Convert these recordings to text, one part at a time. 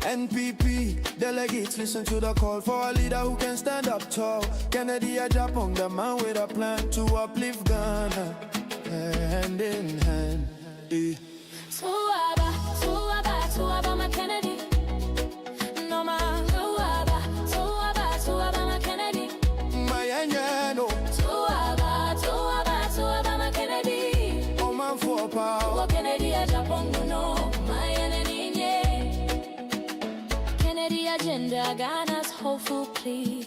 NPP delegates, listen to the call for a leader who can stand up tall. Kennedy Agyapong, the man with a plan to uplift Ghana, hand in hand. Tuaba, my Kennedy. No man. Tuaba, my Kennedy. My anyano. Tuaba, my Kennedy. Oh man for power. Kennedy Agyapong, no, my enemy. Kennedy agenda, Ghana's hopeful plea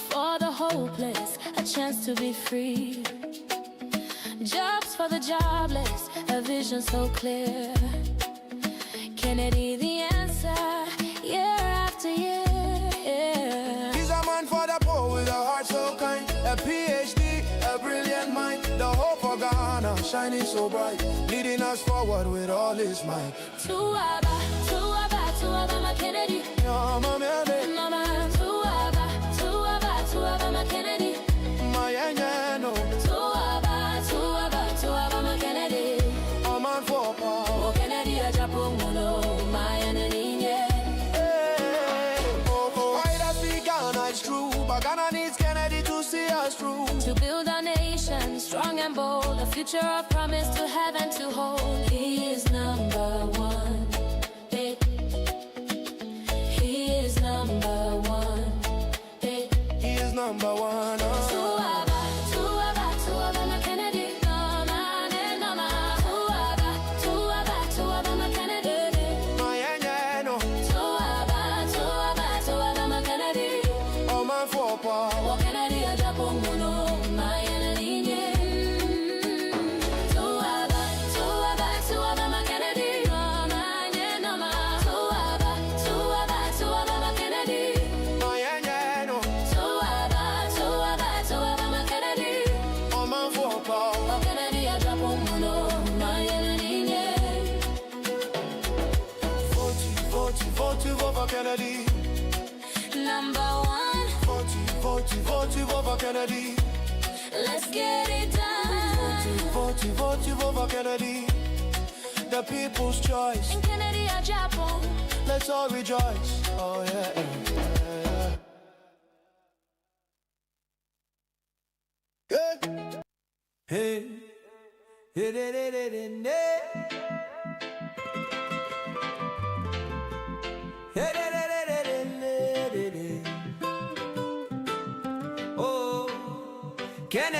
for the hopeless, a chance to be free. Jobs for the jobless, a vision so clear. Kennedy the answer, year after year. He's a man for the poor with a heart so kind, a PhD, a brilliant mind, the hope for Ghana, shining so bright, leading us forward with all his might. Tuaba, my Kennedy. No, my Tuaba, my Kennedy. My anyano. Tuaba, my Kennedy. A man for power. Kennedy Agyapong, no, my enemy. Why does speak Ghana is true, but Ghana needs Kennedy to see us through. To build our nation strong and bold, a future of promise to have and to hold. He is number one. He is number one. He is number one. Tuaba, my Kennedy. No man. Tuaba, my Kennedy. My anyano. Tuaba, my Kennedy. A man for power. Kennedy Agyapong, no, my enemy. Tuaba, my Kennedy. No man. Tuaba, my Kennedy. My anyano. Tuaba, my Kennedy. A man for power. Kennedy Agyapong, no, my enemy. Vote for Kennedy. Number one. Vote for Kennedy. Let's get it done. Vote for Kennedy. The people's choice. And Kennedy Agyapong. Let's all rejoice. Oh yeah. Hey.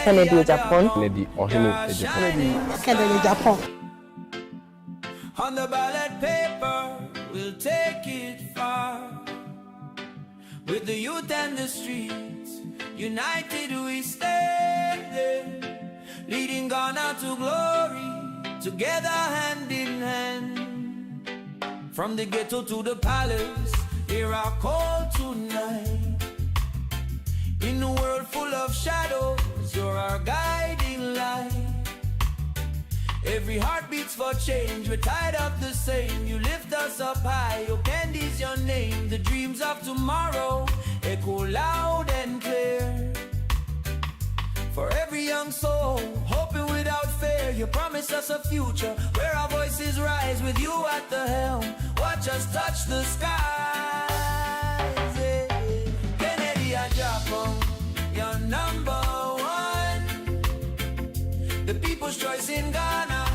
Kennedy Agyapong. Kennedy Agyapong. On the ballot paper, we'll take it far. With the youth and the streets, united we stand, leading Ghana to glory, together hand in hand. From the ghetto to the palace, hear our call tonight. In a world full of shadows, you're our guiding light. Every heart beats for change, we're tied up the same. You lift us up high, your candy's your name. The dreams of tomorrow echo loud and clear. For every young soul, hoping without fear, you promise us a future where our voices rise with you at the helm. Watch us touch the skies. Kennedy Agyapong, you're number one. The people's choice in Ghana,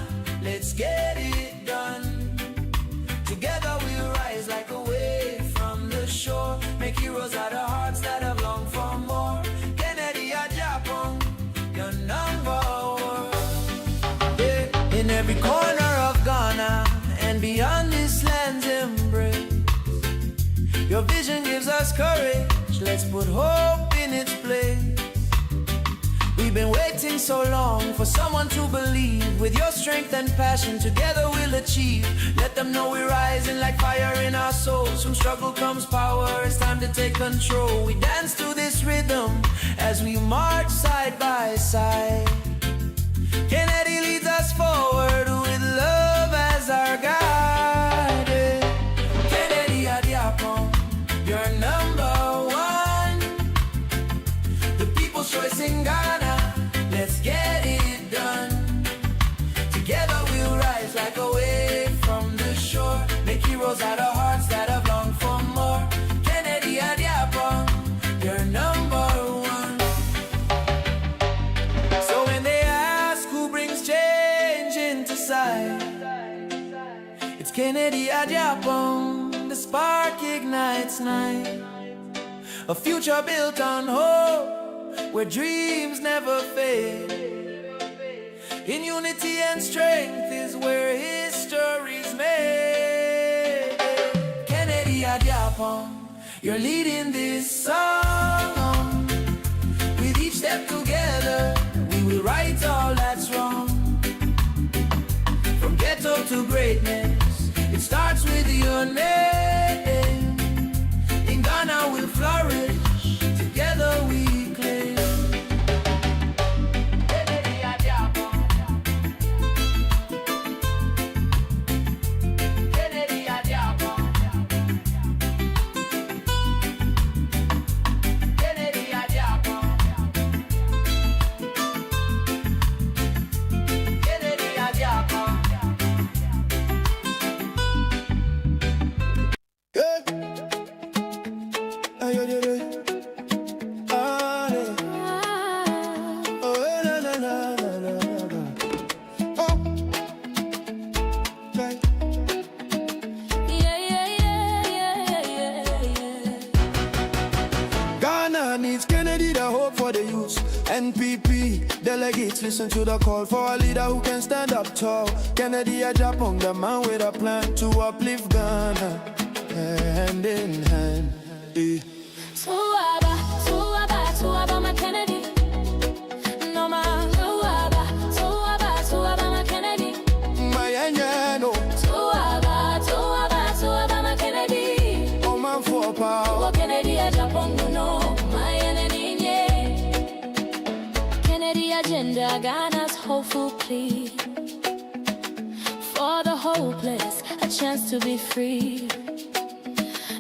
let's get it done. Together we'll rise like a wave from the shore. Make heroes out of hearts that have longed for more. Kennedy Agyapong, you're number one. Yeah. In every corner of Ghana and beyond this land's embrace, your vision gives us courage. Let's put hope in its place. We've been waiting so long for someone to believe. With your strength and passion, together we'll achieve. Let them know we're rising like fire in our souls. From struggle comes power, it's time to take control. We dance to this rhythm as we march side by side. Kennedy leads us forward with love as our guide. Kennedy Agyapong, you're number one. The people's choice in Ghana, let's get it done. Together we'll rise like a wave from the shore. Make heroes out of Kencity Agyapong, the spark ignites night. A future built on hope, where dreams never fade. In unity and strength is where history's made. Kencity Agyapong, you're leading this song. With each step together, we will right all that's wrong. From ghetto to greatness, it starts with your name. In Ghana we'll flourish, together we claim. Kencity Agyapong, Kencity Agyapong, Kencity Agyapong, Kencity Agyapong. Ghana needs Kencity, the hope for the youth. NPP delegates, listen to the call for a leader who can stand up tall. Kencity Agyapong, the man with a plan to uplift Ghana, hand in hand. Tuaba, my Kencity. No ma, tuaba, my Kencity. My anyano, Tuaba, my Kencity. oh man for power. Kencity Agyapong, no, my enemy. Kencity agenda, Ghana's hopeful plea. For the hopeless, a chance to be free.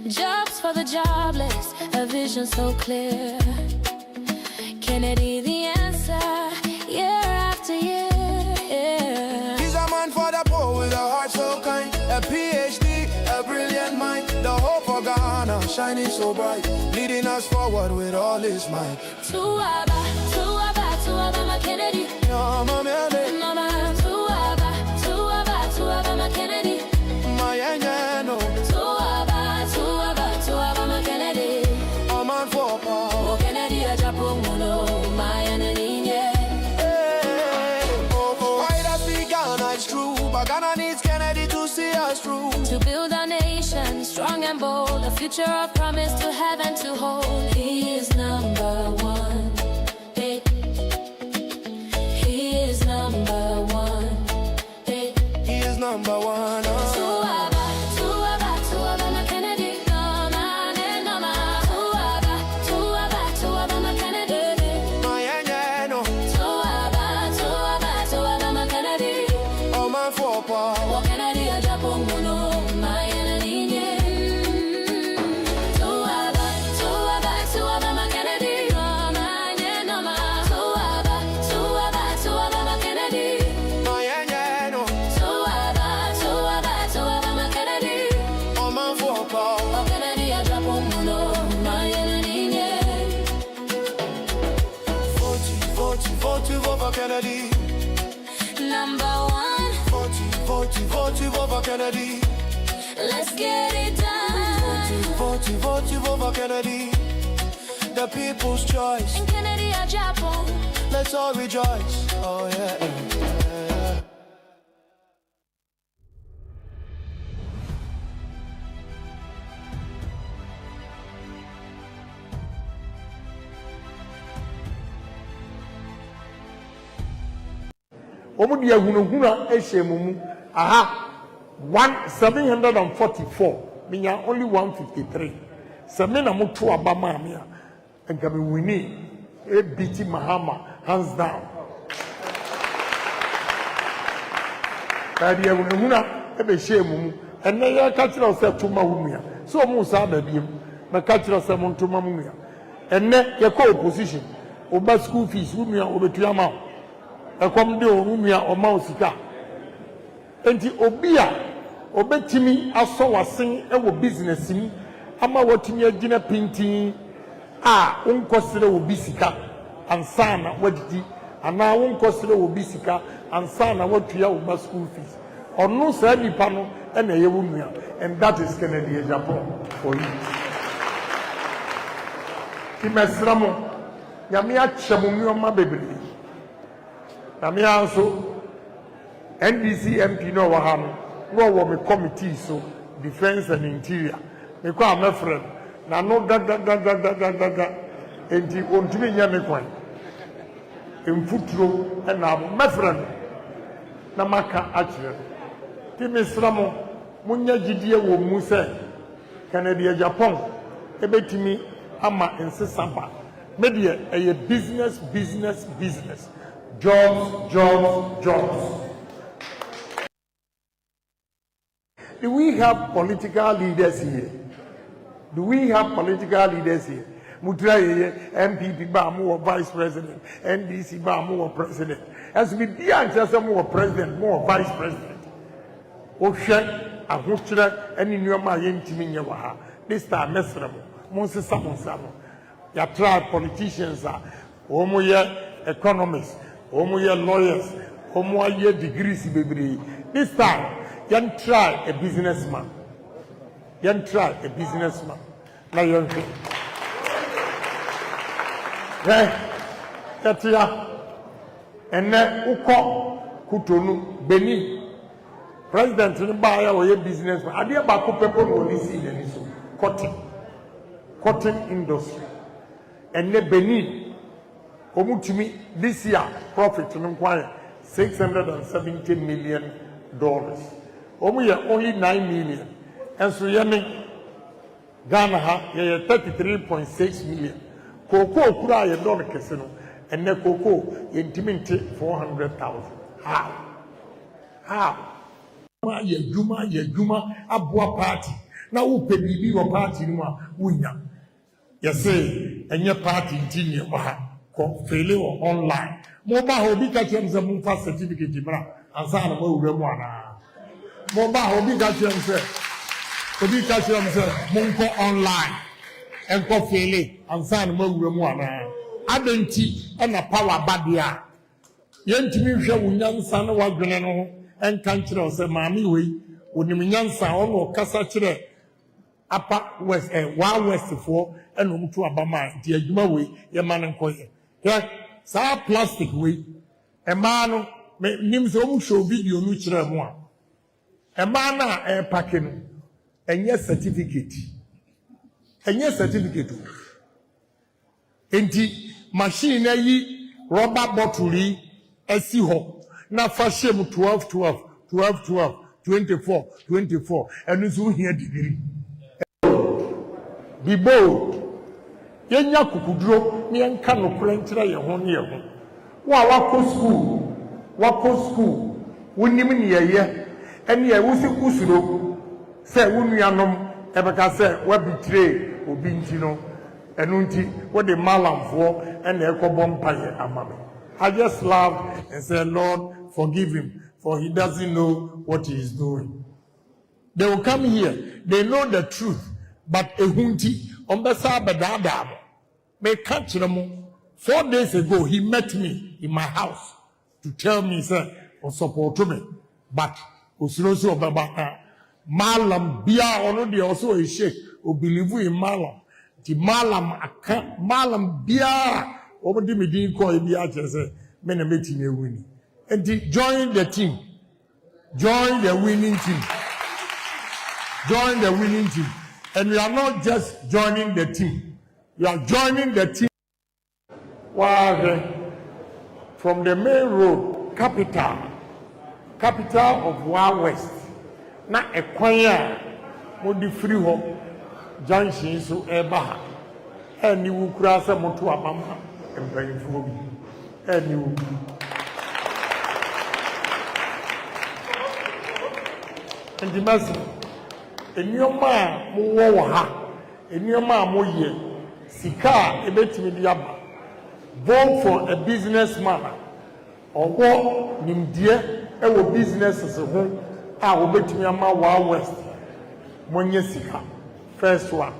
Jobs for the jobless, a vision so clear. Kencity the answer, year after year. He's a man for the poor with a heart so kind. A PhD, a brilliant mind. The hope for Ghana, shining so bright. Leading us forward with all his might. Tuaba, my Kencity. No, my man, No ma, tuaba, my Kencity. my anyano, Tuaba, my Kencity. oh man for power. Kencity Agyapong, no, my enemy. Why does we Ghana is true, but Ghana needs Kencity to see us through. To build a nation strong and bold, a future of promise to have and to hold. He is number one. Hey. He is number one. Hey. He is number one. Tuaba, my Kencity. No ma. Tuaba, my Kencity. My anyano, Tuaba, my Kencity. oh man for power. Kencity Agyapong, no, my enemy. Tuaba, my Kencity. No ma. Tuaba, my Kencity. My anyano, Tuaba, my Kencity. oh man for power. Kencity Agyapong, no, my enemy. Vote for Kencity. Number one, Vote for Kencity. let's get it done. Vote for Kencity. The people's choice. And Kencity Agyapong. Let's all rejoice. Oh yeah. Omu dia hunahuna ehyemumu aha 1744 minya only 153 same na mutu abama me a nka me wini e biti Mahama hands down dia hunahuna e be hyemumu enne ya ka kira se tuma wumia so mu sa ba biem na ka kira se mu ntuma mumia enne ye ko opposition oba school fees wumia obetua ma ekom de onumia oma osika enti obi a obetimi aso wasen ewo business mu ama watimi agina pintin a wonkosere obi sika ansana wadidi ana wonkosere obi sika ansana watua wo school fees or no sani pano and a yewunya, and that is Kennedy Agyapong for you. Timesramo, Yamia Chamunio Mabebri. Yamia also NDC MP no Waham, no woman committee so defense and interior. Me kwa my friend, na no da enti ontumi nya me kwan. Emfuturo na my friend na maka akire. Timesramo, munya gidie wo mu se Kennedy Agyapong ebetimi ama nsesamba. Media a business. Jobs. Do we have political leaders here? Mutraye, MPP Bamu vice president, NDC Bamu president. As we be just more president, more vice president. Ocean, a hutra, any new Mayan Timinya. This time, Mesramo, Moses Samo. Ya try politicians are homoya economists, homoya lawyers, homoya degrees baby. This time, you try a businessman. Now you Katia and then Uko Kutonu Beni President in Baya or a businessman. I dear Baku people will see any so cotton industry. And the Benin, Omutimi, this year, profit to $670 million. Only 9 million. And so, Ghana, 33.6 million. Cocoa, Kura, a dollar casino, and the cocoa, intimate 400,000. How? Yajuma, Abua party. Now, who pay your party, winner. You say, and your party in failure online. Mobile hobby catching the Mumfa certificate, and Sana Moana. Mobile hobby catching Munko online and failure, and Sana Moana. Adenti and a power badia. Yentimish Wunyan Sana was Grenano and country of the Mami way, Unimian Sao or Casachre. Upper West and Wild West 4 and to Abama, the Ajuma way, your man and Koya. Yeah, sa plastic way. A man names home show video neutral one. A man a packing and yes certificate. And the machine ye rubber bottle a sea hole. Now for shame 12, 24, and it's here degree. Be bold. Yenya kukudro ni enka no krentra ye ho ne ye ho. Wa wako school. Wonim ne ye ene ye wosi kusuro se wonuanom ebeka se wa betray obi ntino enu nti wo de malamfo ene ekobom paye amame. I just laughed and said, Lord, forgive him, for he doesn't know what he is doing. They will come here, they know the truth. But a hunti ombesa bedada may catch them. 4 days ago he met me in my house to tell me sir or support me. But usirosi obaba malam bia already also a sheikh who believe in malam. The malam bia over the meeting call bia say men meeting a winning. And join the team. Join the winning team. And we are not just joining the team. We are joining the team. Wow, from the main road, capital of Wild West. Na ekwanya modi free ho junction so eba. Eni wu kura se moto abama empanyifo bi. Eni wu. Ndi masi enyoma mo wo ha enyoma mo ye sika ebetimi di aba vote for a businessman owo nimdie ewo businesses ho a obetimi ama Wild West monye sika first one.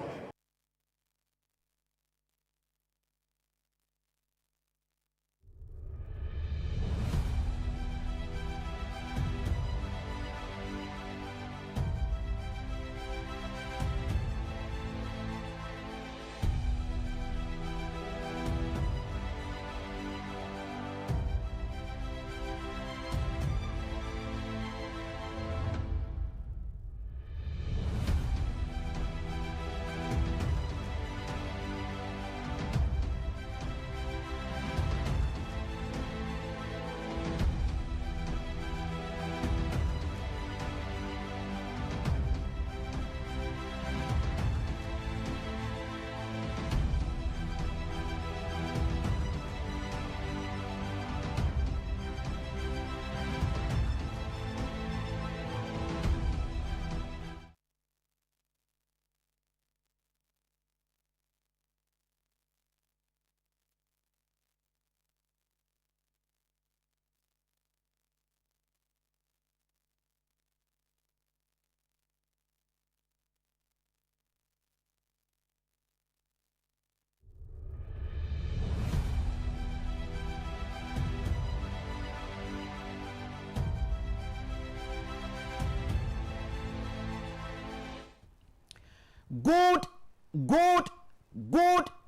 Good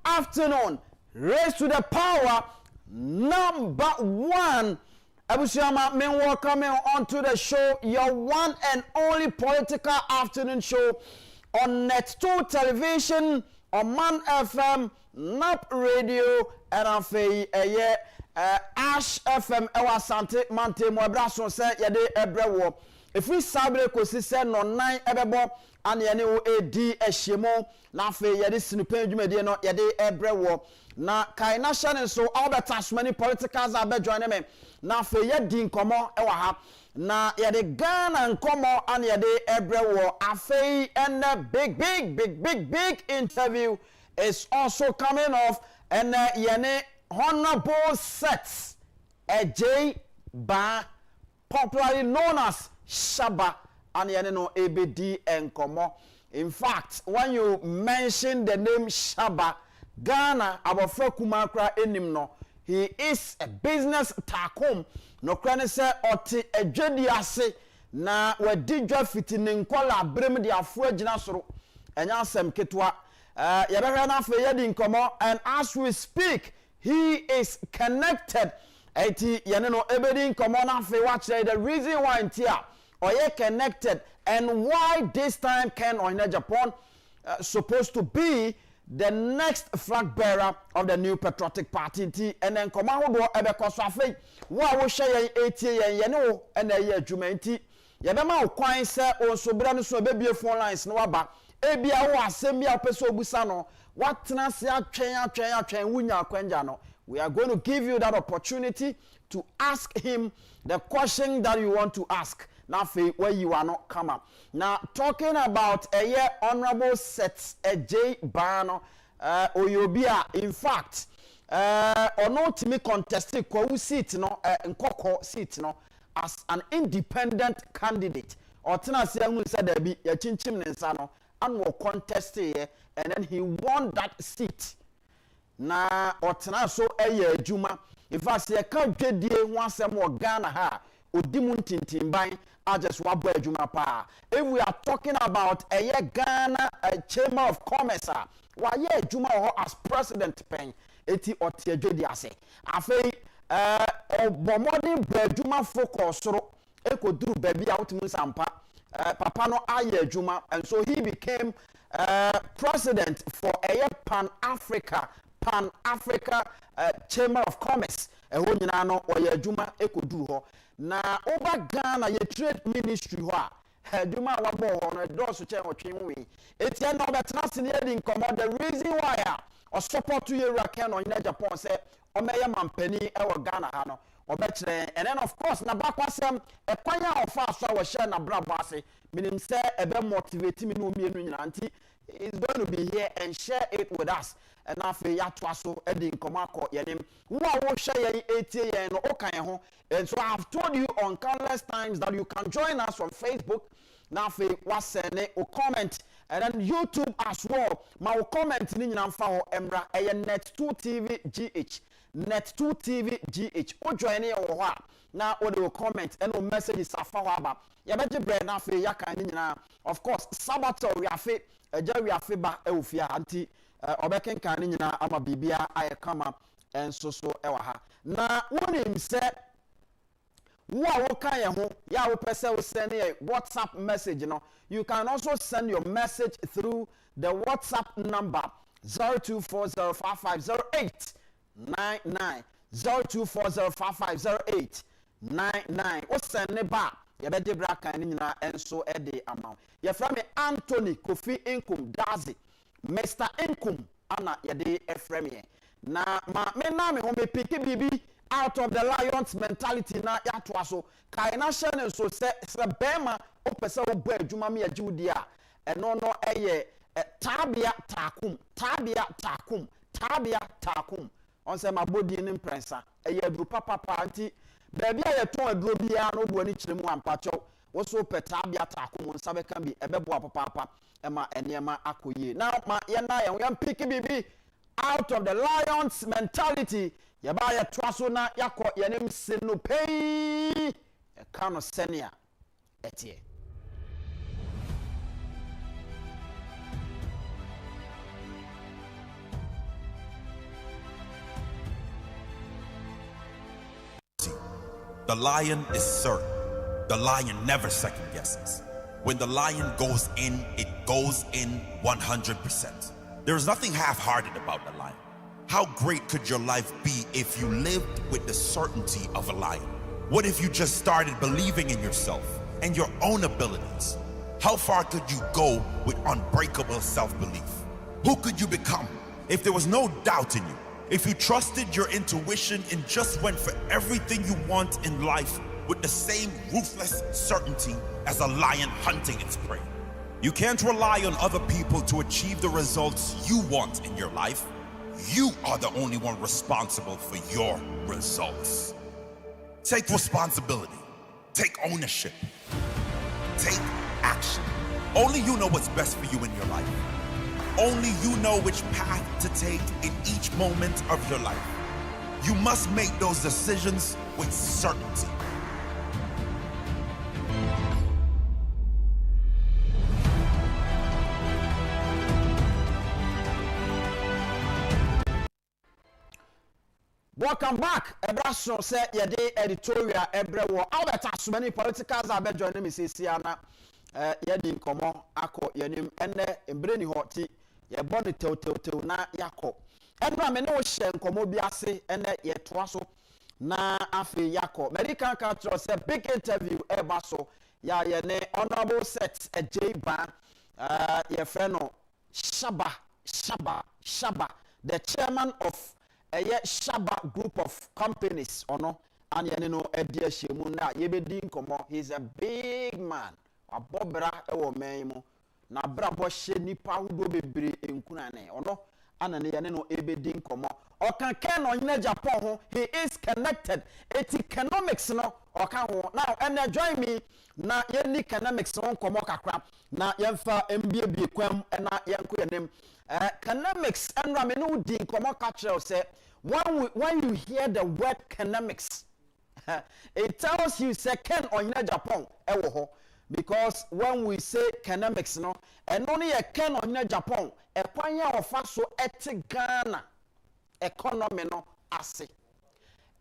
afternoon. Raise to the power number 1. Abusiama, men welcoming onto the show, your one and only political afternoon show on Net 2 television, on Man FM, NAP radio, and on Ash FM, Ewa Sante, Mante, Moabraso, say, Yade Ebrewo. If we sabre kosi se no 9 ebebo and yene o edi ehyemo na fe yede sinupen dwumade no yede ebrewo na kaina shane so Albert Asmani politicals abe join me na fe yedi nkomo ewa ha na yede Ghana nkomo and yede ebrewo afei and big interview is also coming off and yene honorable sets J ba popularly known as Shaba and Yaneno ABD and Nkomo. In fact, when you mention the name Shaba, Ghana, our Kumakra Enimno, he is a business takum. No crane say oti ejediase na we dijwa fitinin kola brem dia afo agina soro. Enya asem ketwa. Yebehwe na fe yedi Nkomo, and as we speak, he is connected. Eti Yaneno ABD Nkomo na fe watch the reason why intia or ye connected and why this time Ken or in Agyapong supposed to be the next flag bearer of the new patriotic party and then come out do ebe kosafe wa wo hye ye etie ye ne wo na ye adwuma nti ye be ma kwan se onso bra no so be bie phone lines no waba ebia wo asem bia pese obusa no watena se atwen wunya kwanja no. We are going to give you that opportunity to ask him the question that you want to ask. Now, where you are not come up. Now, talking about a year honorable sets a J Bano Oyobia. In fact, or not to me contested ko seat no nkoko seat no as an independent candidate. Or tina se ngu said there be a chinchim nensano and will contest here, and then he won that seat. Na otena so eye adwuma in fact se ka dwedie ho asem wo Ghana ha odimu ntintimban just wabo adwuma pa. If we are talking about eye Ghana Chamber of Commerce wa ye adwuma ho as president pen eti otie dwedi ase afei obomodi badwuma focus soro ekoduru baby outmu sampa papa no aye adwuma, and so he became president for eye Pan-Africa Chamber of Commerce. Eho nyina no oye adwuma ekoduru ho na oba Ghana ye trade ministry ho a adwuma wabo ho no doso che otwen we etia na obetena se ne yedi Nkomo. The reason why o support you Ken on Agyapong say o meye mampani ewo Ghana ha no obekire, and then of course na bakwasem ekwanya ofa so wo share na brabo ase minim say ebe motivate me no mienu nyina nti is going to be here and share it with us. And after Yatwaso, Eddie Nkomako, Yanim, who will share ye 80 and Okaho. And so I have told you on countless times that you can join us on Facebook. Now, what's or comment, and then YouTube as well. My comment in Namfa Emra, a Net 2 TV GH. Net 2 TV GH. O join or now, or they will comment and no messages are followed. Yabeji bread now for Yaka. Of course, Sabato, we are fit. Jerry Afiba Eufia anti Obeken Kanina ama Bibia I come up and so ewaha. Na one him said Kaya ho ya person will send a WhatsApp message. You can also send your message through the WhatsApp number 0240550899 0240550899. O send ne ba yabede braka ni nyina enso ede amount. Ye from me Anthony Kofi Nkum Dazi Mr. Nkum ana yede efreme na ma me na me ho me pick bibi out of the lions mentality na yatoa so kai na share so se bema opese obo adwuma me agiwudi a eno no eye tabia takum on se mabodi ni prensa eye adru papa anti baby a yeton aduro bia no bo ani kiremu ampacho wo so petabia takum nsa be kan bi ebebo papa ema enema akoye now ma ye na ye pick bibi out of the lions mentality yaba ya twaso na yakọ yenim sinu pei e kano senia etie The lion is certain. The lion never second guesses. When the lion goes in, it goes in 100%. There is nothing half-hearted about the lion. How great could your life be if you lived with the certainty of a lion? What if you just started believing in yourself and your own abilities? How far could you go with unbreakable self-belief? Who could you become if there was no doubt in you? If you trusted your intuition and just went for everything you want in life with the same ruthless certainty as a lion hunting its prey. You can't rely on other people to achieve the results you want in your life. You are the only one responsible for your results. Take responsibility. Take ownership. Take action. Only you know what's best for you in your life. Only you know which path to take in each moment of your life. You must make those decisions with certainty. Welcome back. Ebraso say yede editorial ebrewo. Albert so many politicals are joining me sisiana. Yedi nkomo akọ yenim enne embreni hoti ye boni tew na yakọ. Enra me ne wo hye nkomo bi ase enne ye toa so na afi yakọ. Medical culture say big interview ebaso ya ye ne honorable set Agyapong ye friend no Shaba the chairman of a Shaba group of companies ono and yenino edia shemu na yebedi nkomo. He's a big man abobra ewo menmo na bra bo hye nipa hudo bebre enkunane ono anane yenino ebedi nkomo okan ken no Agyapong ho. He is connected it economics no okan ho now and join me na yenni economics no nkomo kakra na yemfa mbie kwam na yenko yenem economics and ramenu di nkomo kakra say when you hear the word economics it tells you second on Agyapong ewo ho because when we say economics no and only a ken on Agyapong e kwanya ofa so eti Ghana economy no ase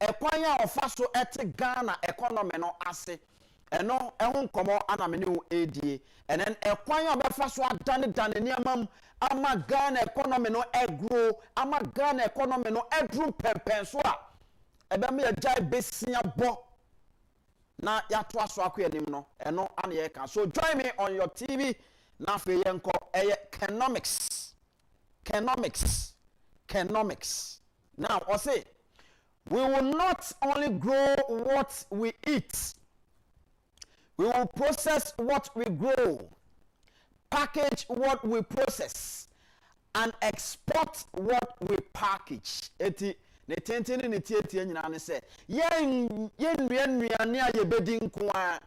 e kwanya ofa so eti Ghana economy no ase eno ehun komo anamene edie and then e kwanya obefa so adane niamam ama Ghana economy no grow ama Ghana economy no edru pempen so a ebe me jai besia bo na yato aso akoyanim no eno ane ye ka. So join me on your TV na fe yenko economics. Now I say we will not only grow what we eat, we will process what we grow, package what we process, and export what we package. Eti ne tenteni ne tietie nyina ne se yen nuane a yebedi nko a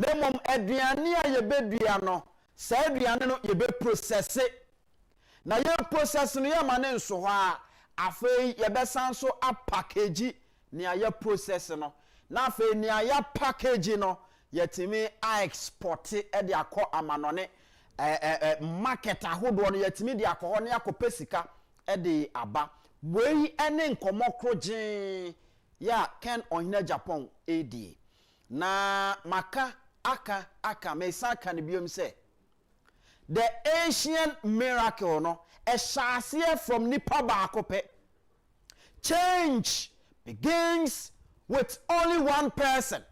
demom aduane a yebedua no sa aduane no yebe process na ye process no ye mane nso ho a afei yebesan so a package ni aye process no na afei ni aye package no yetimi a export e de akọ amanone market ahodo no yetimi de akọ ne akọ sika e de aba wei ene nkomo kroje ya ken on Agyapong AD na maka aka me saka ne biom se the ancient miracle no a share from nipa baako. Change begins with only one person.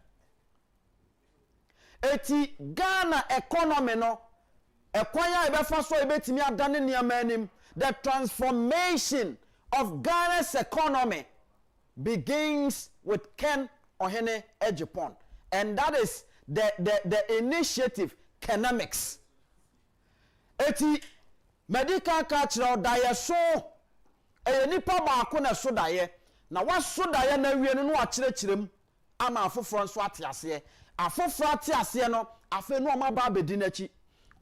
Eti Ghana economy no ekwanya ebefa so ebetimi adane niamanim. The transformation of Ghana's economy begins with Ken Ohene Agyapong, and that is the initiative economics. Eti medical culture daye so nipa baako na so daye na waso daye na wie no akirechirem ama afoforo nso atiase afoforo atiase no afa no ma ba bedi nachi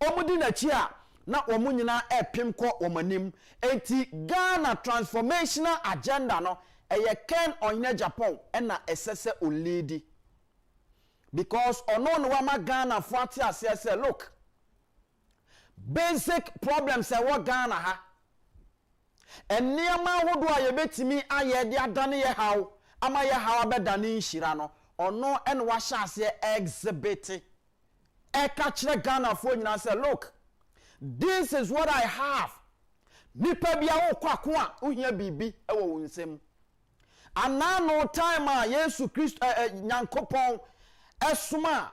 omudi nachi a na omunyina epim ko omanim. Enti Ghana transformational agenda no eye Ken Agyapong na esese olidi because ono no wa Ghana fo atiase say look, basic problems e wo Ghana ha eniema hodo a yebetimi aye de adane ye haw ama ye haw abedane nhira no ono en wa hyase exhibit eka kire Ghana fo nyina say look, this is what I have. Nipa bia wo kwako a ohia bibi e wo wonsem. Ana no time a Yesu Christ Nyankopon esuma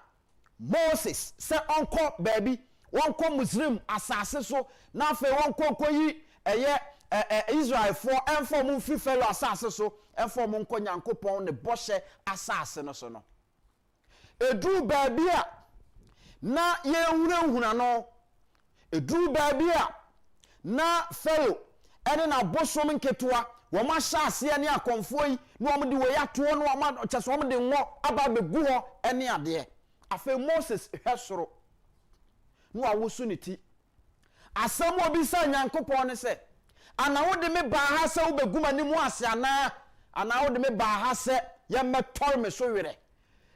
Moses se onko baby wonko Muslim asase so na fe wonko koyi eye Israel for enfo free fellow asase so enfo nko Nyankopon ne boshe asase no so no. Edu baby a na ye hunahuna no. Edu baby a na fellow ene na bosom nketua wo ma sha ase ne akonfo yi no om de we yato no ma cheso om de ngo aba begu ho ene ade afa Moses hwesoro no awosu ne ti asam obi sa Nyankopon ne se ana wo de me ba ha se wo begu mani mu ase ana wo de me ba ha se ye metor me so were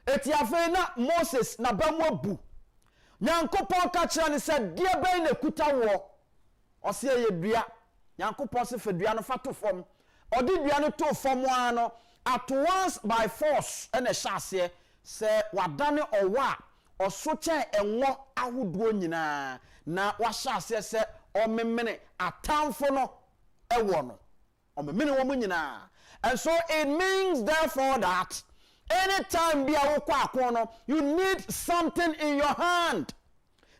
eti afa na Moses na ba mu abu Nyankopon ka kira ne se de ben na kuta wo ose ye dua Nyankopon se fedua no fato fom odi dua no to fom ano at once by force ene hyase se wadane owa osoche enwo ahoduo nyina na wahyase se omemene atamfo no ewo no omemene wo nyina. And so it means therefore that anytime bia wo kwa akono you need something in your hand.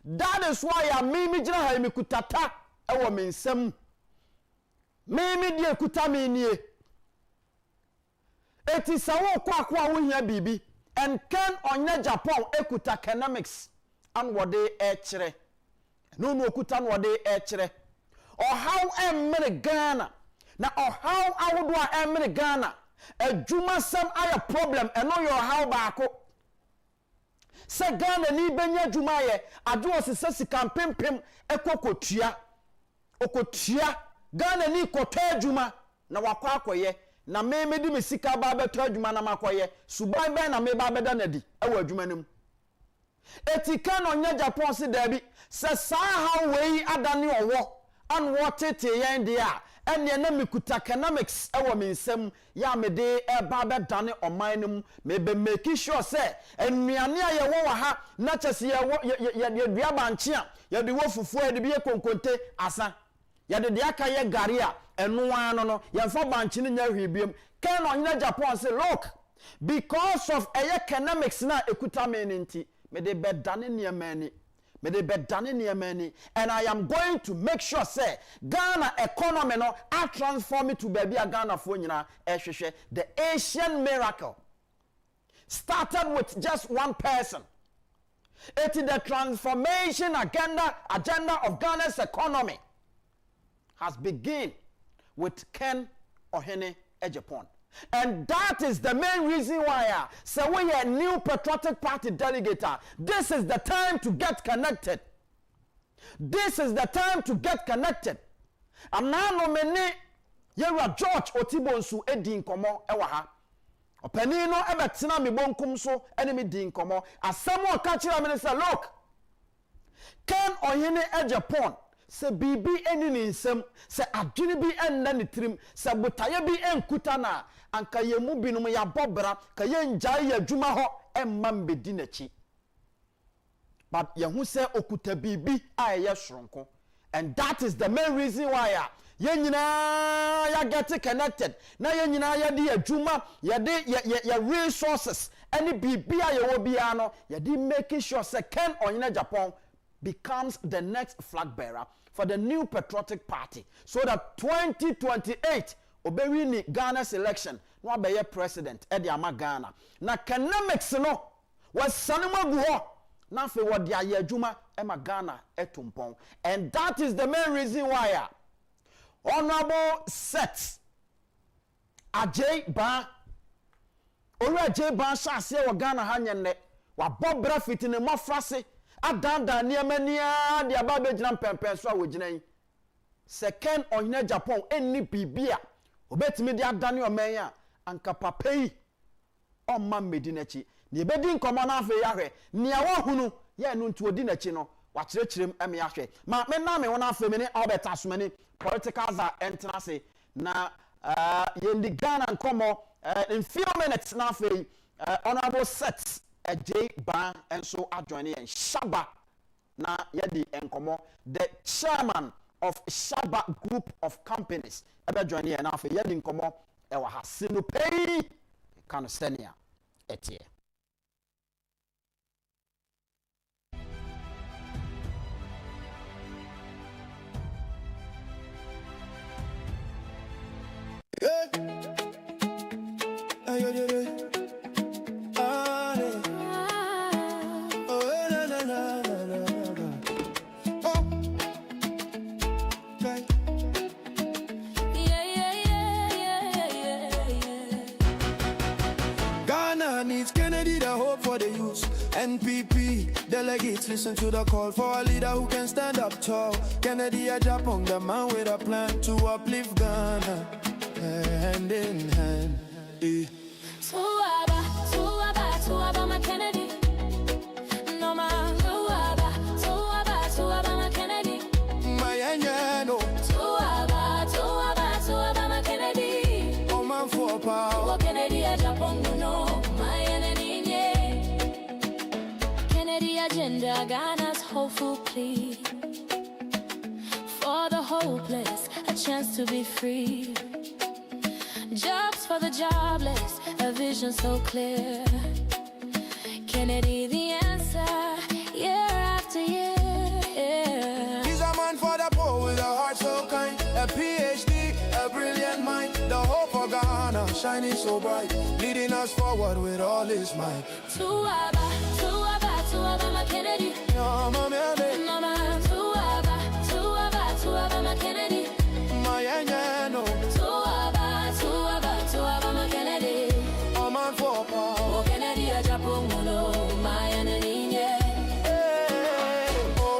That is why ya mimi jina ha mikutata ewo mensem mimi die kuta me nie eti sawo kwa wo hia bibi and can on Agyapong ekuta economics and what they echere no okuta no they echere or how emere Ghana na or how awodo a emere Ghana adwuma sam aya problem eno your how baako se Ghana ni benya adwuma ye ade osese sika pempem ekokotua okotua Ghana ni koto adwuma na wakwa akoye na me di me sika ba beto adwuma na makoye suban ben na me ba beda na di ewa adwuma nim etika no nya Japan se dabi se sa how we adane owo an wotete yen dia ene na mekuta economics ewa mensem ya me de ba bedane oman nim me be make sure say enuane a ye wo ha na chese ye dua banche a ye de wo fufu e de bi konkonte asa ya de aka ye gari a enu ano no ye mfa banche ne nya hwebiem kan no nya Japan say look, because of economics na ekuta me nti me de bedane niamani me de bedane niamani and I am going to make sure say Ghana economy no I transform it to baby a Ghana fo nyina ehwehwe. The Asian miracle started with just one person. It is the transformation agenda of Ghana's economy has begun with Ken Ohene Agyapong. And that is the main reason why so we are new patriotic party delegate. This is the time to get connected. This is the time to get connected. I'm now nominate Yera George Otibonsu edi nkomo ewa ha. Openi no ebetina mi bonkum so enemy di nkomo. Asamo ka kira me say look, Ken Ohene Agyapong se bibi eni ni nsem se adwene bi enna ne trim se botaye bi enkuta na anka yemu binum ya bobra ka ye njae ya dwuma ho emma mbedi nachi. But yehu se okuta bibi aye shronko. And that is the main reason why ye nyina ya get connected na ye nyina ya de adwuma ya de ya resources any bibi aye wo bia no ya de making sure se Ken Ohene Agyapong becomes the next flag bearer for the new patriotic party, so that 2028 obewini Ghana's election no abeye president edi ama Ghana na economics no was sanima gu ho na fe wodi aye adwuma ema Ghana etumpon. And that is the main reason why Honorable Set Agyapong shase wa Ghana hanyenne wa bobra fitine mafrase adanda niamania de ababe gina pempen so awogina se Ken Ohene Agyapong enni bibia obetimi de adane oman a anka papai o ma medinachi ne ebedi nkomo na afa yahwe ne awahunu ye no ntu odi nachi no wa kirekirem eme yahwe ma me na me wona afa me ne obeta asomani political za entrance na yendi Ghana nkomo in few minutes na afa honorable set J ban and so adjoining Shaba na yedi enkomo the chairman of Shaba Group of Companies ebe joining na afa yedi enkomo e wa ha sinu pay kan senia etie Ghana needs Kennedy, the hope for the youth. NPP delegates listen to the call for a leader who can stand up tall. Kennedy Agyapong, the man with a plan to uplift Ghana, hand in hand. Tuaba, my Kennedy. No man, Tuaba, my Kennedy. My anyano, Tuaba, my Kennedy. oh man for power. Oh, Kennedy Agyapong, no, my enemy. Kennedy agenda, Ghana's hopeful plea for the hopeless, a chance to be free. Jobs for the jobless, a vision so clear. Kennedy the answer, year after year. He's a man for the poor with a heart so kind, a PhD, a brilliant mind, the hope for Ghana, shining so bright, leading us forward with all his might. Tuaba, my Kennedy. No, mama, Mama, Tuaba, my Kennedy. my anyano, Tuaba, my Kennedy. oh man for power. Oh, Kennedy Agyapong, no, my enemy.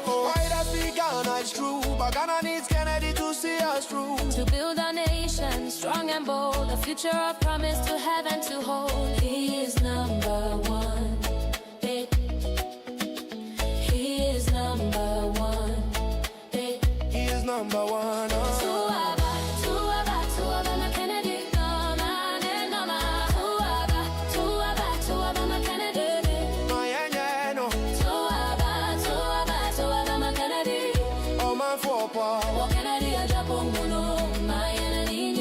Why does we Ghana is true, but Ghana needs Kennedy to see us through. To build our nation strong and bold, a future of promise to have and to hold. He is number one. He is number one. He is number one. Tuaba, my Kennedy. No man, no man. Tuaba, my Kennedy. My anyano, Tuaba, my Kennedy. oh man for power. Oh, Kennedy Agyapong, no, my enemy.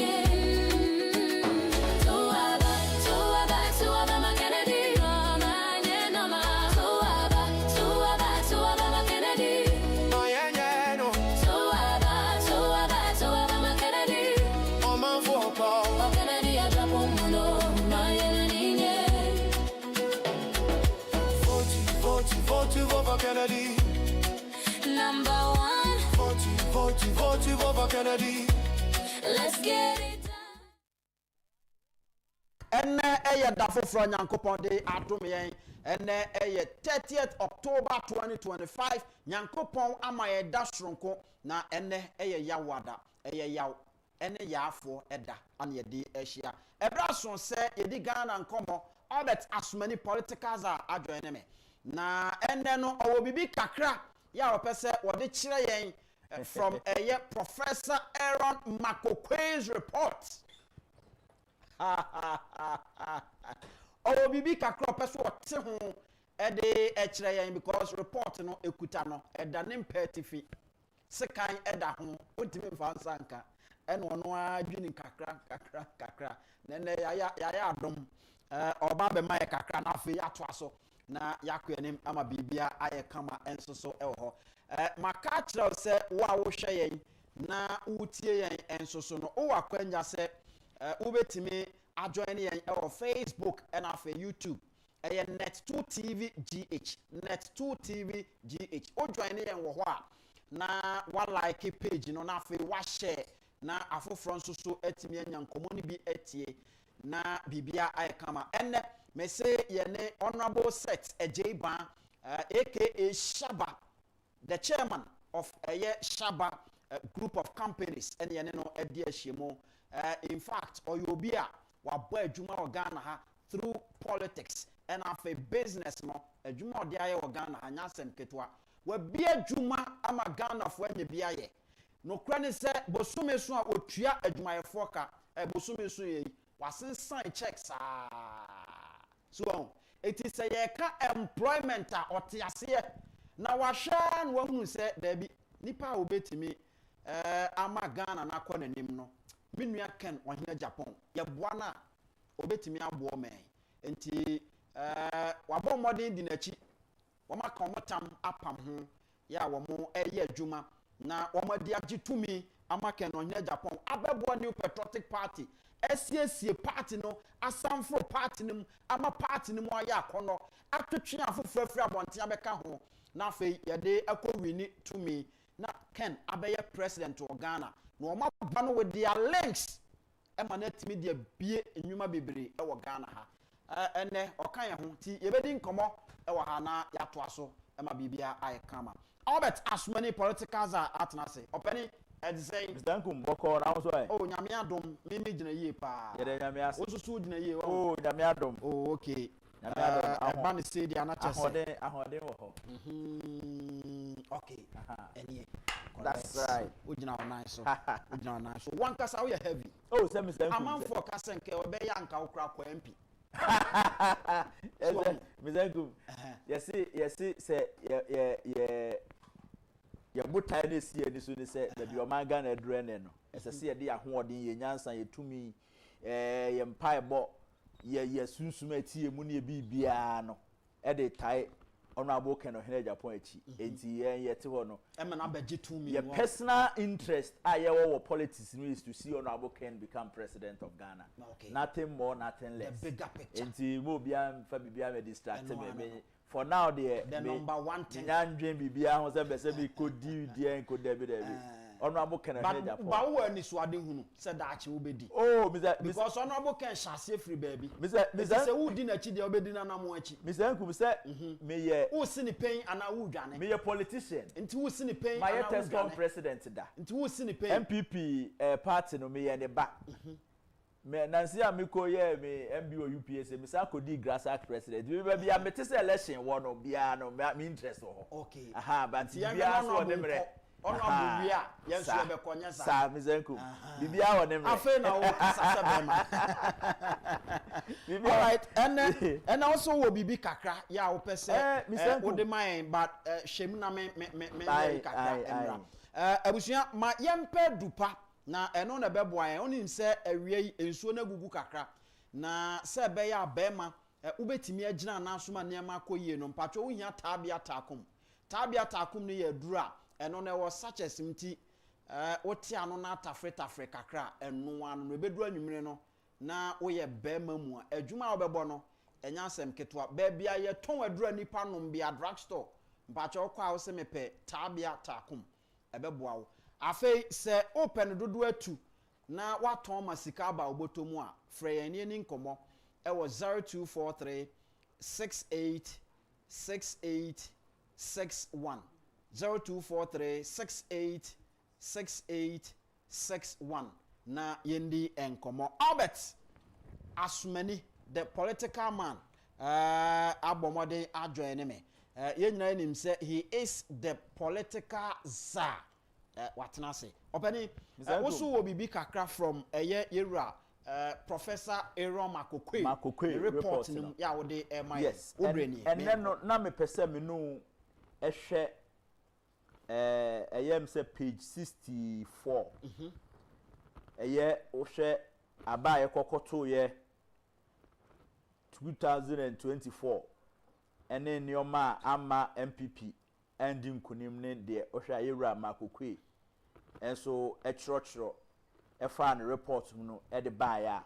Tuaba, my Kennedy. No man, no man. Tuaba, my Kennedy. My anyano, Tuaba, my Kennedy. oh man for power. Oh, Kennedy Agyapong, no, my enemy. 40, vote for Kennedy. Number one, 40, vote for Kennedy. let's get it done. ene eye da foforo nyankopon de adom yen ene eye 30th October 2025 nyankopon ama ye da soronko na ene eye yawada eye yaw ene yafo eda ane de ehia ebra so se yedi Ghana nkomo Albert asumani politicals are adjoin me na ene no owo bibi kakra ya opese wode kire yen from eye Professor Aaron Makokwe's report. Oh, bibi kakro peso te ho e de ekire yan because report no ekuta no e da ne mpetifi sekan e da ho ontimi mfansa nka e no no adwini kakra na ya adom oba be mai kakra na afi ato aso na yakwanim ama bibia aye kama enso so e ho maka kire se wa wo hwe yen na utie yen enso so no o akwanya se ubetimi adjoin yen on Facebook and afa YouTube net2 TV GH net2 TV GH o join yen wo ho a na wa like page no na afa wa share na afoforo nso so atimi anya nkomo ni bi etie na bibia ay kama enne me say yene honorable set Agyapong aka Shaba, the chairman of Shaba Group of Companies and yene no edi ahiemo. In fact, Oyobia wa boy adwuma o Ghana ha through politics and afa business no adwuma odi aye o Ghana ha nyasem ketwa wa bi adwuma ama Ghana fo anya bi aye no kra ne se bosume so a otua adwumayefo ka bosume so ye wasensan checks So it is a yeka employment or tiasie. Na wahwa na wahu se da bi nipa obetimi ama Ghana na akọ nanim no. Menua Ken ohia Japan. Ye boa na obetimi abo me. Enti wabọ modern di nachi. Wama ka omotam apam ho ya womo eye adwuma na womadi agitumi ama Ken ohia Japan. Abebo New Patriotic Party. SCSC party no asamfo party nim ama party nim aye akono atwetwe afofrafra abonte abeka ho na fe yede akowini to me na Ken abeye president of Ghana no ma ba no with their links emanate media bie enwuma bebre e wo Ghana ha ene okan ye ho ti yebedi nkomo e wo ha na yato aso ema bibia aye kama Albert as many politicals are atnase openi say Mr. Nkum boko na so oh nyame adom me gina yie pa yede nyame ase osusu gina yie oh nyame adom oh okay nyame adom ban say dia na chese ahode wo ho okay enie that's right o gina nice so o gina nice so one kasa we heavy oh say Mr. Nkum aman for kasa nke obe ya nka okra kwa MP Mr. Nkum yes say ya butai ne sie ni so ni se da bi o manga na adure ne no esese ye de ahoɔden ye nyansa ye tumi ye mpai bo ye sunsum atie mu ne bibia no e de tai ono aboke no hene Japan achi enti ye te ho no e me na beje tumi your personal interest aye wo politics is to see ono aboke become president of Ghana okay. Nothing more nothing less the bigger picture enti mo bia fa bibia me distract me for now the number one thing nyanjwen bibia ho se be se bi kodi die nkodi bi honorable Ken Japan ba wo ani so ade hunu se da achi wo bedi oh because honorable Ken shase free baby Mr. se wo di na chi de obedi na na mo achi Mr. Nkum se me ye wo sini pen ana wo dwane me ye politician nti wo sini pen ana wo dwane my president da nti wo sini pen MPP party no me ye ne ba me nansi amiko ye me MBO UPS me sa kodi grassroots president we be bia me tese election wo no bia no me interest ho okay aha but bia so ne mere ono abubia ye so be konya sa Mr. Nkum bibia wo ne mere afa na wo asase be ma bibia all right and also wo bibi kakra ya wo pese wo de man but shemu na me kakra emra abusua ma yempe dupa na eno na beboa en onim se awie ensuo na gugu kakra na se be ya bema ubetimi agina na asoma niam akoyie no mpatwo wo hia tabia takum ne ye dura eno na wo such mti wote ano na tafre kakra eno anu no bedu anwumire no na wo ye bema mu adwuma wo bebo no enya asem ketwa ba bia ye ton adura nipa no bia drugstore mpatwo kwa wo se mepe tabia takum ebeboa wo afei se open dodo atu na waton masika ba obotomu a frɛ yɛn ni nkomo e wo 0243 686861 0243 686861 na yendi enkomo Albert Asumani the political man abomode adjoin me yenyina nim say he is the political czar watena say openi also wo bibi kakra from yewura Professor Aaron Makokwe report nim ya wo de my yes and then na me pese me no ehwe ayem say page 64 wo hwe aba ye kokoto ye 2024 ene nioma ama MPP endi nkunim ne de ohwe ayewura Makokwe enso echrochro efa an report no e de ba ya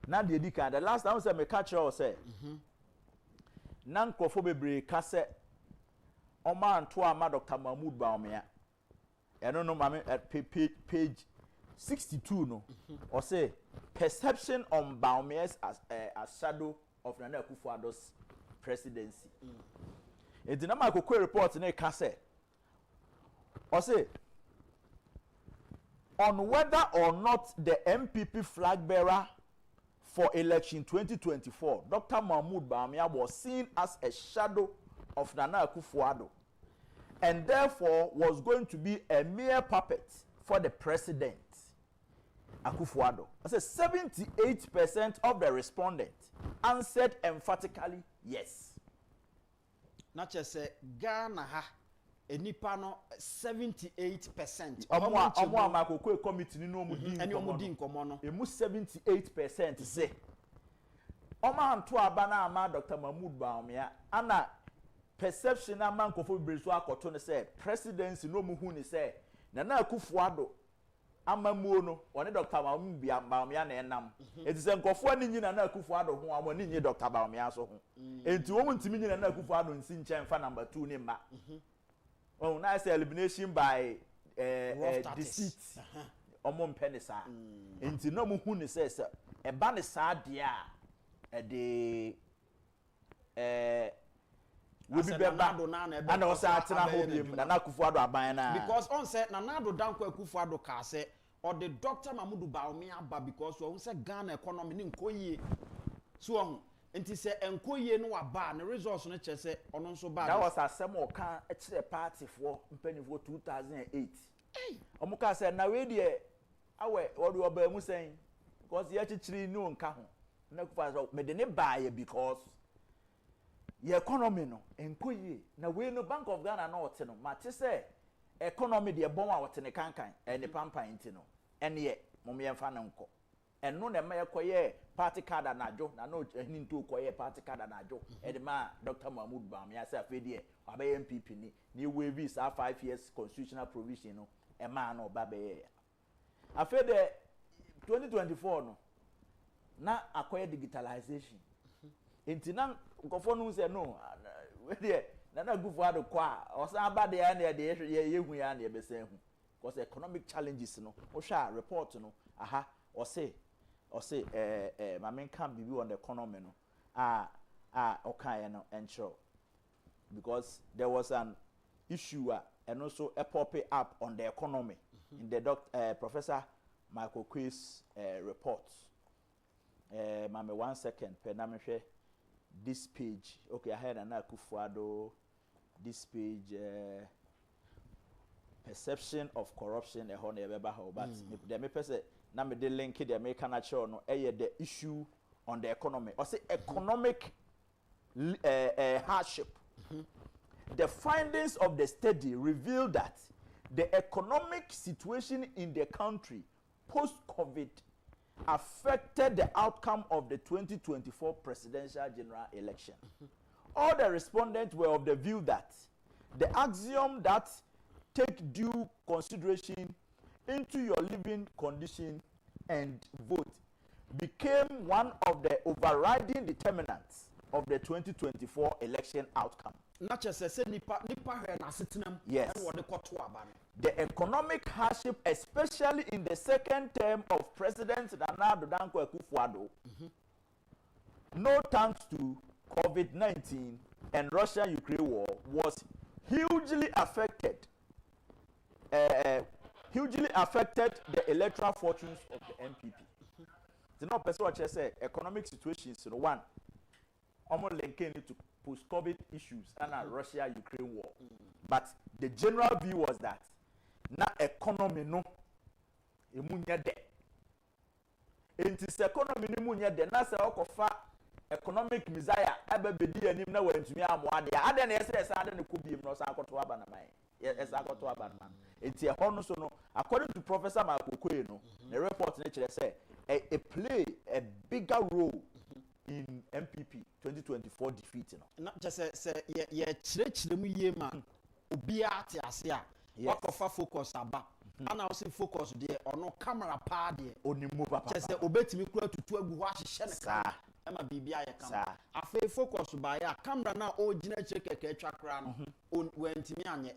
na de dika the last time say me catch you say na nkrofo bebre ka se oma anto ama Dr. Mahmoud Baumia eno no mame page 62 no or say perception on Baumia's as shadow of Nana Akufo-Addo's presidency e di na Makokwe report na ka se or say on whether or not the MPP flag bearer for election 2024, Dr. Mahmoud Baumia was seen as a shadow of Nana Akufo-Addo and therefore was going to be a mere puppet for the president. akufo-addo. I said 78% of the respondents answered emphatically yes. Not just say Ghana ha enipa no 78%. Omo amakoko committee ni no mu din eni omo din komo no. Emu 78% say. Omo anto aba na ama Dr. Mahmoud Bawumia ana perception na man kofo breso akoto ne say presidency no mu hu ni say na akufo-addo amamuo no one Dr. Bawumia na enam enti se nkofo ani nyina na akufo-addo ho amo ni nyi Dr. Bawumia so ho enti wo ntimi nyina na akufo-addo nsi nchen fa number 2 ni ma oh na say elimination by deceit omo mpene sa enti no mu hu ni say e ba ne sa de a e de we be beba and also atena ho biem na akufo-addo aban na because on say Nana-Addo danko akufo-addo ka say or the Dr. Mahmoud Bawumia aba because we say Ghana economy ni nkoyie so on enti say enkoyie no aba na resource no che say ono nso ba that was asem o kan e kire party for mpanifo 2008 omo ka say na we de awe odo oba mu sen because ye chichiri ni onka ho na akufo-addo me de ne baaye because your economy no enkoyie na we no Bank of Ghana na ote no mate say economy de bon a ote ne kankan ne pampan nti no ene ye mom ye mfa ne nko eno na ma yekoye party card anajo na no ehni nto koye party card anajo de ma Dr. Mahmoud Bawumia say afedie abaye MPP ni waive sa 5 years constitutional provision no e ma na oba be afede 2024 no na akoye digitalization enti na nkofo no say no we de na akufo-addo kwa o san ba de ya na de ye hu ya na ye besen hu because economic challenges no o hwa report no aha o say ma men can be on the economy no okay no ensure because there was an issue and also a pop up on the economy in the Professor Michael Quay's report. Mame 1 second pe na me hwe this page. Okay, I had an akufo-addo this page perception of corruption e ho na ebeba ha but the me pese na me de link the American actual no the issue on the economy or say economic hardship. The findings of the study reveal that the economic situation in the country post-COVID affected the outcome of the 2024 presidential general election. All the respondents were of the view that the axiom that take due consideration into your living condition and vote became one of the overriding determinants of the 2024 election outcome. Not just say nipa na setenam yes. And what the koto aba. The economic hardship, especially in the second term of President Nana-Addo Akufo-Addo, no thanks to COVID-19 and Russia-Ukraine war, was hugely affected the electoral fortunes of the MPP. The no person what say economic situations no one almost linking it to post-COVID issues and Russia-Ukraine war. But the general view was that na economy no emunya de. Enti economy no emunya de na se okofa economic messiah abebedi anim na wantumi amoade. Ade na yesere sa ade ne kobiem no sa akoto aba na man. Yes, akoto aba na man. Enti e ho no so no according to Professor Makokwe no, the report na kire say a play a bigger role in MPP 2024 defeat no. Not just say ye chire mu ye ma obi ate ase a wakofa focus aba ana o focus de ono camera pa de onimu papa just say obetimi kura tutu agu ho ahye ne ka ema bibia ye kam afa focus ba ya camera na o gina chire keke atwa kra no wantimi anye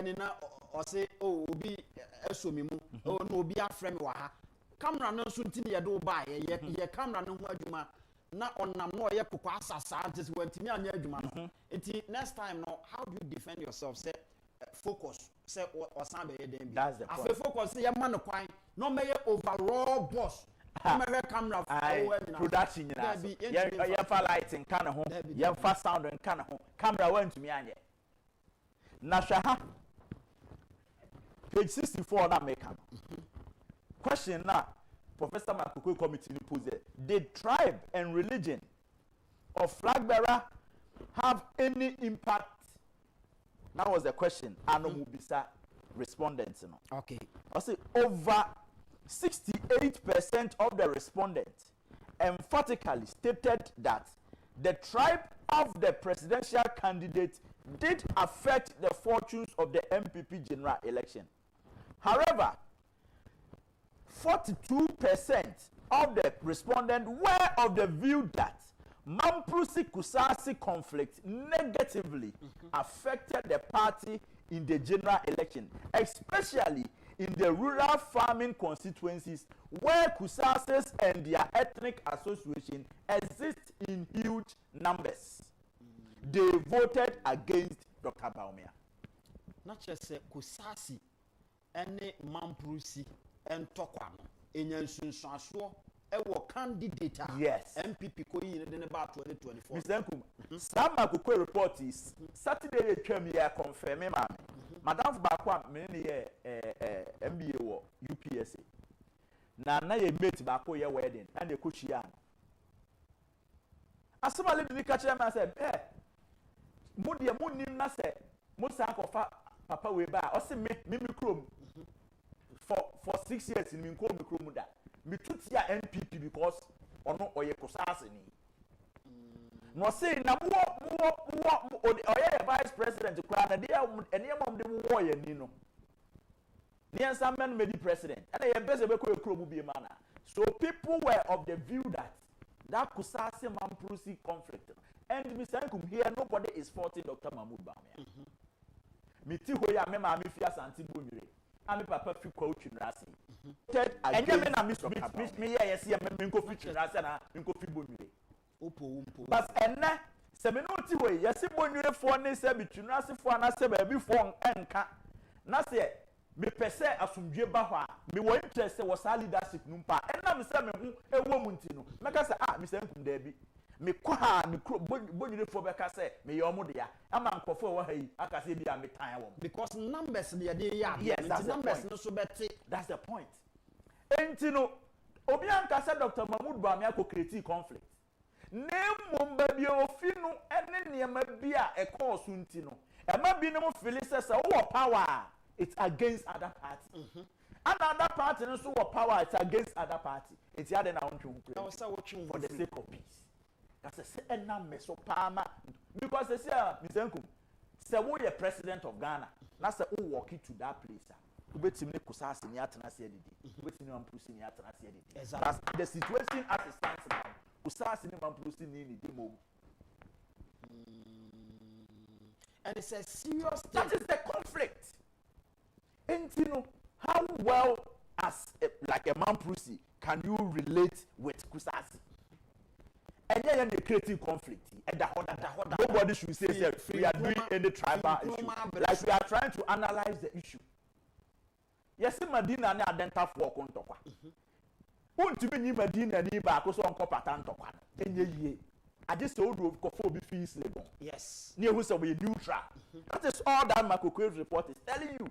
ni na o say obi esomi mu no obi afrem wa ha camera no so ntini ye do ba ye camera no ho adwuma na onam no ye kokwa asasa just wantimi anye adwuma no enti next time no how do you defend yourself say focus say osan be dem bi afa focus say ye man kwan no me overall boss no me camera production nyina ye fa lighting kan ho ye fa sound kan ho camera wantumi anye na hwa ha page 64 na make am question now, Professor Makoko committee posed, did tribe and religion of flag bearer have any impact? That was the question. Anomubisa respondents. Okay. I say over 68% of the respondents emphatically stated that the tribe of the presidential candidate did affect the fortunes of the MPP general election. However, 42% of the respondents were of the view that Mamprusi-Kusasi conflict negatively affected the party in the general election, especially in the rural farming constituencies where Kusasis and their ethnic association exist in huge numbers. They voted against Dr. Baumia. Not just say Kusasi, any Mamprusi and Tokwano, in Yansun ewo candidate yes MPP ko yin in about 2024 Mr. Nkum some Makoko report is Saturday twam here confirm me madam baako me ne MBA wo UPSA na ye mate baako ye wedding and ye kochia asomale bi ka kire ma say mo de mo nim na say mo sa akofa papa we ba o se me krom for 6 years in me ko me krom da me tutia MPP because ono oye kusase ni no say na mo oye vice president kura na dia eniyam de mo ye ni no near some men made president and ye best be ko ekro mu bi mana so people were of the view that kusase Mamprusi conflict and Mr. Nkum here nobody is faulting Dr. Mahmoud Bawumia me ti ho ya me ma me fi asante bonwire ami papa fi kwa utwinrase enye me na me yes ya me nko fi twinrase na nko fi bonwire opo but enne se me no ti hoye yes bonwire fo ne se bi twinrase fo na se ba bi fo enka na se me pese asumdwe ba ho a me wo interest wo sa leadership nu pa enna me se me hu ewo mu nti no meka se Mr. Nkum da bi me kwa me bonwire fo be ka se me ye omo de ya ama nkofo wo ha yi aka se bi a me tan wo because numbers they dey yes, numbers no so better. That's the point. Entino obi anka se Dr. Mahmoud Bawumia ko create conflict nemo ba bi ofinu ene niam bi a e cause ntino e ma bi no feel say wo power it's against other party and other party no so wo power it's against other party it's here na ontwe for the sake of peace. That's a say na meso pama because they say Mr. Nkum say wo ye president of Ghana na say wo walk to that place ubetim ne kusase ni atena se adidi ubetim ne Mamprusi ni atena se adidi that's the situation as it stands now kusase ni Mamprusi ni demo and it's a serious thing. That is the conflict. And you know how well as like a Mamprusi can you relate with kusase and then they creating conflict and nobody should say we are doing any tribal issue like we are trying to analyze the issue. Yes, Madina ne adenta for kontokwa. Untumi ni Madina ni ba ko so onko patantokwa. Enye yie. Ade so do ko fo bi fees legon. Yes. Ne hu so we neutral. That is all that Makoko report is telling you.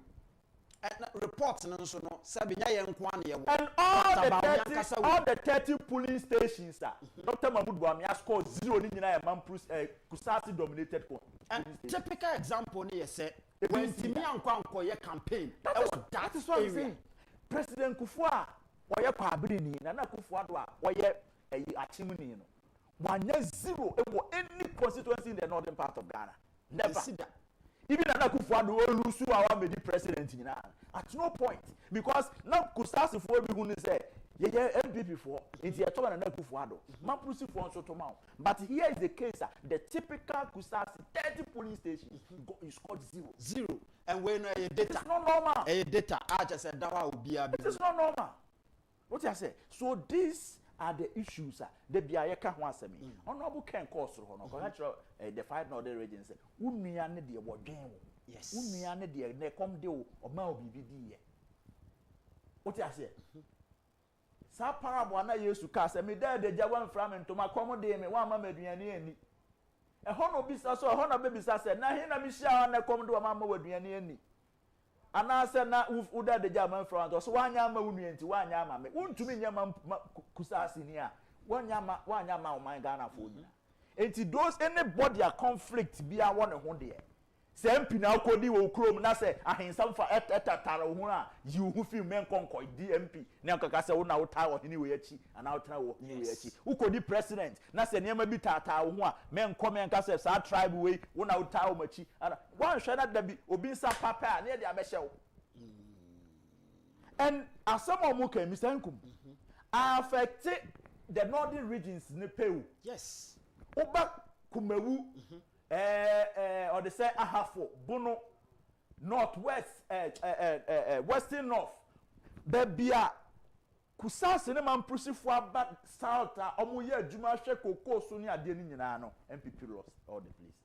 And reports no so no sabi nya ye nko an ye wo. And all the 30 polling stations Dr. Mahmoud Bawumia scored 0 ni nyina e Mamprusi kusasi dominated ko. And typical example ni ye say when Timi Anko ye campaign that is what I'm saying. President Kufuor oye kwa abiri na Akufo-Addo a oye achimuni no wanya 0 ewo any constituency in the northern part of Ghana. Never. Even Akufo-Addo will lose our medi president at no point because now Kusasi for be who say MPP for it's a total Akufo-Addo Mamprusi for so to mount. But here is the case the typical Kusasi 30 polling stations you scored 0 and when data it's not normal data I just said that will be it is not normal. What I say so these are the issues the biya ka ho asemi honorable Ken course ho no ko the five northern regions say unua ne de wodwen wo yes unua ne de ne kom de wo oma obibi di ye what I say sa parable na Yesu ka say me da de jawan from ntoma kom de me wa ma maduane ani e ho no bisa so ho na be bisa say na he na mi hia na kom de wa ma maduane ani anase na uda de jama front so wanya ma wunu enti wanya ma me wontumi nyama kusasi ni a wanya ma o man Ghana for nyina enti those anybody a conflict bia won ho de se mpi na akodi wo krom na se ahensam fa etatara ho a yi hu fi men konko DMP na nkaka se wo na wo ta wo hini we achi ana wo tena wo hini we achi ukodi president na se niam bi tata ho a men komen nka se sa tribe we wo na wo ta wo machi ana wan hwe na da bi obi nsa papa a na de abehye wo and asamo mu kan Mr. Nkum affect the northern regions ne pew yes oba kumewu or they say ahafo bono northwest western north bebia kusase ne man prusifo aba south a omo ye adwuma hwe kokoo so ne ade ni nyina no MPP lost all the places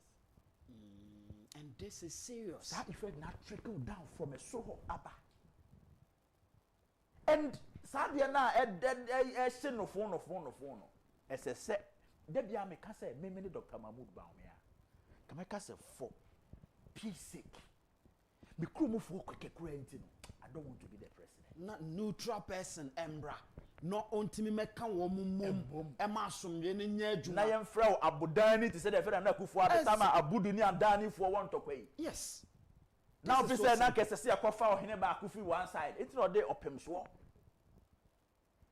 and this is serious. That effect not trickle down from a soho aba and sadia na she no phone ss debia me ka say me Dr. Mahmoud Bawumia can I say for peace sake me krumu for kwekekura enti no I don't want to be the president not neutral person embra no ontimi meka wo mum e ma asomye ne nya adwuma na yemfra abudani ti say the federal na akufo-addo sama abudu ni andani for one tokwe yes now be say na kesese akofa ohene ba akufi one side it's not dey opem so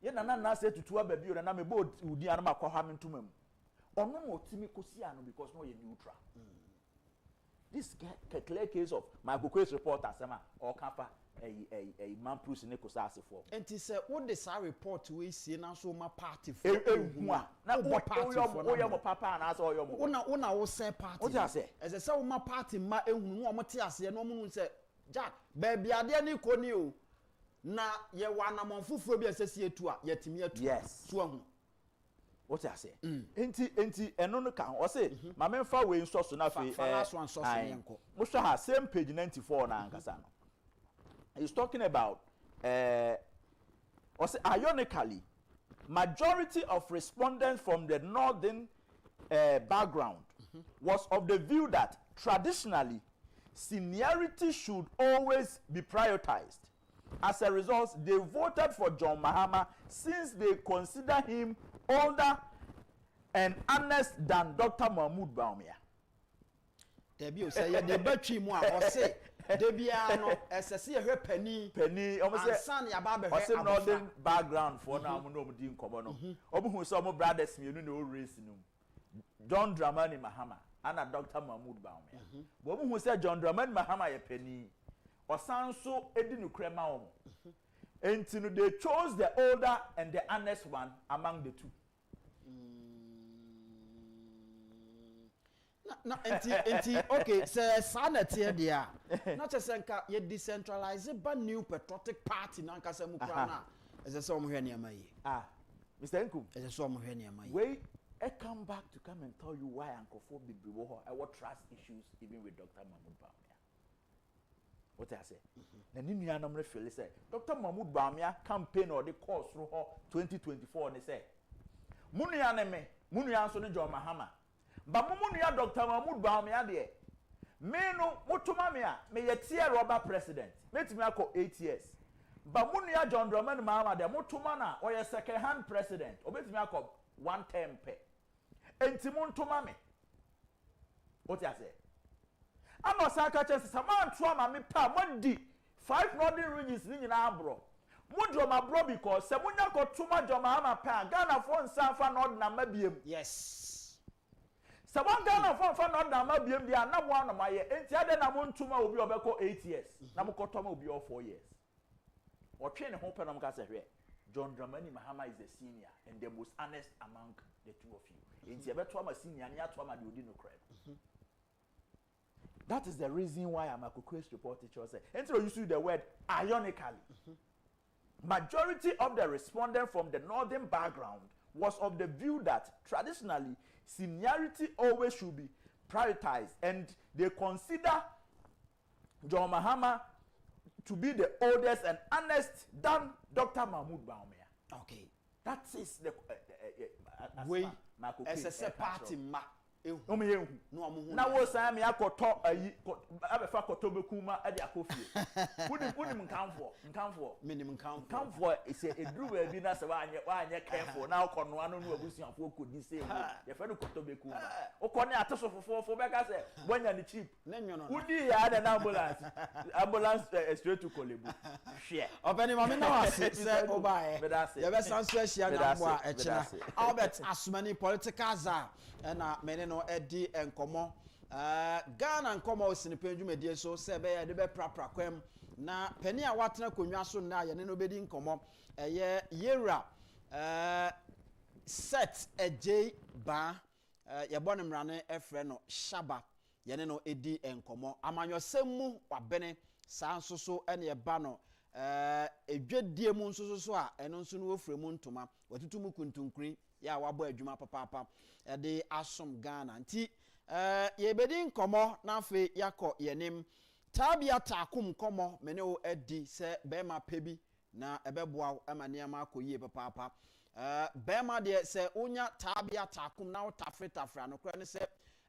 ye na say tutu aba bi o na me bo udi anama akwa me ntumam ono no otimi kosi ano because no ye neutral this clear case of my Koko's report asema or kafa a man proof ne kosa asefo enti say what the sa report we see na so ma party for hu a na o party for o yo papa na so yo mo una wo say party o ja say as say wo ma party ma ehunu wo mo te ase no mo nu say jack baby ade ni ko ni o na ye wa na monfufuro bi asesi etu a yetimi atu yes so ahu what I say enti eno no kan o say ma memfa we nso so na fe last one so so yenko mo sha ha same page 94 na ankasa no he's talking about or say ironically majority of respondents from the northern background was of the view that traditionally seniority should always be prioritized. As a result, they voted for John Mahama since they consider him older and honest than Dr. Mahmoud Bawumia. Debi o say de batwi mu a o say debia no esese ye penny o say san ya ba be o say northern background for na mo no di nkomo no obo hu say omo brothers mienu na o race no John Dramani Mahama and Dr. Mahmoud Bawumia but obo hu say John Dramani Mahama ye penny osanso edi nukrema omo enti no they chose the older and the honest one among the two. na enti okay say sanity dia na chese nka ye decentralize ba new patriotic party na nka say mu kra na ese say omo hwe ne amayi Mr. Nkum ese say omo hwe ne amayi wait I come back to come and tell you why akufo bibi wo ho I want trust issues even with Dr. Mahmoud Bawumia. What I say na ni nua na mre feel say Dr. Mahmoud Bawumia campaign or the course through 2024 ne say munua ne me munua so ne John Mahama ba munua Dr. Mahmoud Bawumia de me no mutuma me a me ye tie rubber president metimi akọ 8 years ba munua John Dramani Mahama de mutuma na o ye second hand president obetimi akọ 1 term pe enti muntuma me what I say ano saka chance sama ntoa ma me pa modi 5 northern regions ni nyina abro mudi o ma bro because se munya ko tuma John Mahama pa Ghana for nsa fa north na mabiem yes Sabon Ghana for north na mabiem dia na mo anoma ye enti ade na mo ntuma obi obeko 8 years na mo kotoma obi o 4 years o twe ne ho pe na mo ka se hwe John Dramani Mahama is the senior and the most honest among the two of you enti ebeto ama senior na yato ama de odi no crap. That is the reason why I'm a Koko's report teacher say enti you use the word ironically. Majority of the respondents from the northern background was of the view that traditionally seniority always should be prioritized and they consider John Mahama to be the oldest and honest than Dr. Mahmoud Bawumia. Okay. That is the way as a party ma omo ye hu na wo san me akoto ayi abefa koto bekuma ade akofie woni nkanfo minim nkanfo ise eduru ba bi na se wa anye careful na akono anu no abusuafo kodi se ye fe no koto bekuma okone ateso fofofo be ka se bonya ni cheap wodi ya na ambulance straight to Kolebu hwe openi mama na wase se obae ye be sanso ahia na mbo a echira Albert Asumani political za na mene no edi enkomo Ghana nkomo osinipe dwumedie so se be ye de be prapra kwam na pani a watena konwa so na ye ne no bedi nkomo ye yera set ej ba ye bonem rane efre no shaba ye ne no edi enkomo amanyosemu wabene saa nso so ene ye ba no edwadie mu nso so a eno nso no ofremu ntoma watutumu kuntunkuri ya wabo adwuma papa de asom Ghana nti ye bedi nkomo na afi yakọ yenim tabia takum komo mene o edi se bema pebi na ebeboa amane ma akoyie papa bema de se unya tabia takum na utafreta no kra ne se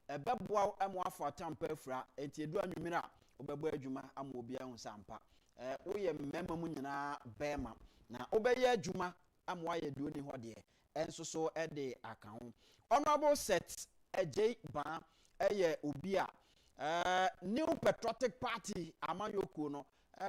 ebeboa amo afọ tampa afra enti edu anwumira obebo adwuma amo obi ahun sampa woyɛ mmɛma mu nyinaa bɛma na wobɛyɛ adwuma ama wayɛ duo ni hɔ deɛ enso so de aka ho honorable set ej ba ɛyɛ obi a new patriotic party amanyoko no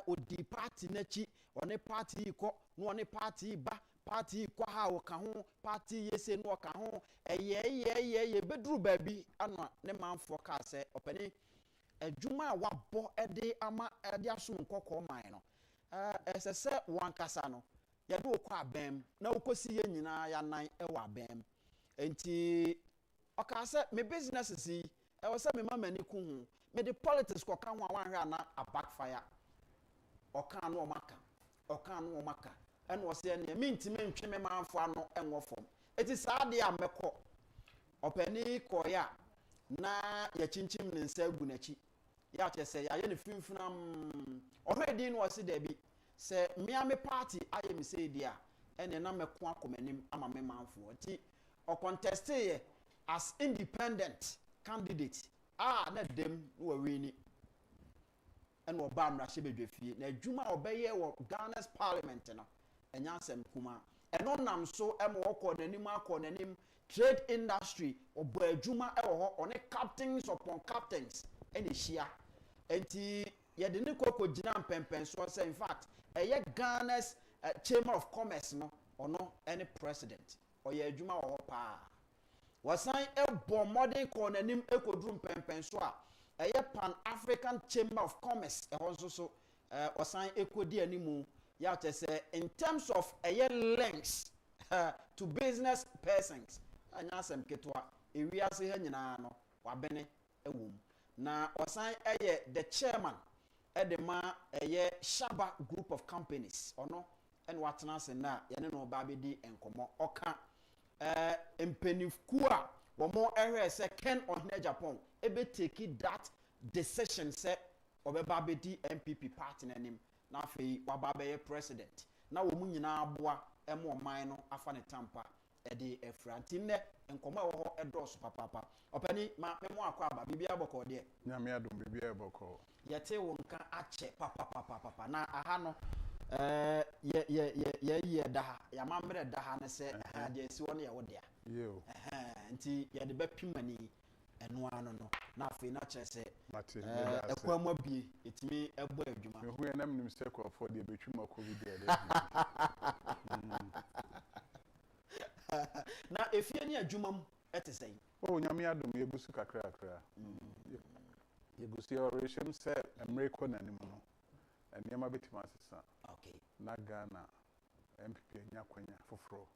odi party nachi one party ko no one party ba party ko ha wo ka ho party yese no ka ho ye beduru baabi ana ne manfo ka sɛ opani adwuma a wabɔ de ama de asom nkɔkɔ man no ɛsɛ wankasa no yɛde okɔ abɛm na wokosi ye nyinaa ya nan ɛwɔ abɛm enti ɔka sɛ me business si ɛwɔ sɛ me mama ni ku ho me de politics kɔ ka ho a wanhwɛ ana a backfire ɔka no ɔmaka ɛna ɔsɛ ne me ntime ntwe me manfo ano ɛnwɔ fam eti saa de a mɛkɔ ɔpani kɔya na ya chinchim ne nsa gu nachi ya chese ya ye ne finfinam ohwedi no wose da bi se miame party aye me say dia ene na meko akomanim ama me manfo ti o contest ye as independent candidate na dem no wawini ene oba mra hye bedwafie na adwuma obeye wo Ghana's parliament no enya asem kuma eno nam so em wokọ nanim trade industry obo adwuma e wo ho one captains upon captains ene hia enti ye de ne koko gina mpempen so say in fact eye Ghana's chamber of commerce no ono any president oye adwuma wo ho pa wasan ebo modern ko nanim ekodru mpempen so a eye pan African chamber of commerce e ho so wasan ekodi animu ya to say in terms of links to business persons anya asem ketwa ewiase ha nyina no wabene ewom na osan the chairman edema Shaba group of companies ono en watena se na yene no ba bedi enkomo oka empenifu a wo mo ehwe se Ken on Agyapong ebe take that decision se obeba bedi MPP party nanim na afei waba be president na wo mu nyina aboa emo man no afa ne tampa ede efranti ne enkomo wo ho edoso papa opani ma memo akwa aba bibia boko de nyame adom bibia boko yete wo nka ache papa na aha no ye da ya mamre da ha ne se ha de si wona ye wo de yo nti ye de bepimani eno ano no na afei na kyerese mate ekwam abie etimi ebo adwuma me hu enam nim se ko for de betwuma covid de na efie ni adwuma mu etesɛn nyame adom yebusu kakra yebusu oration se emreko nanim no eniema betima asesa okay na Ghana MPP nya kwanya foforo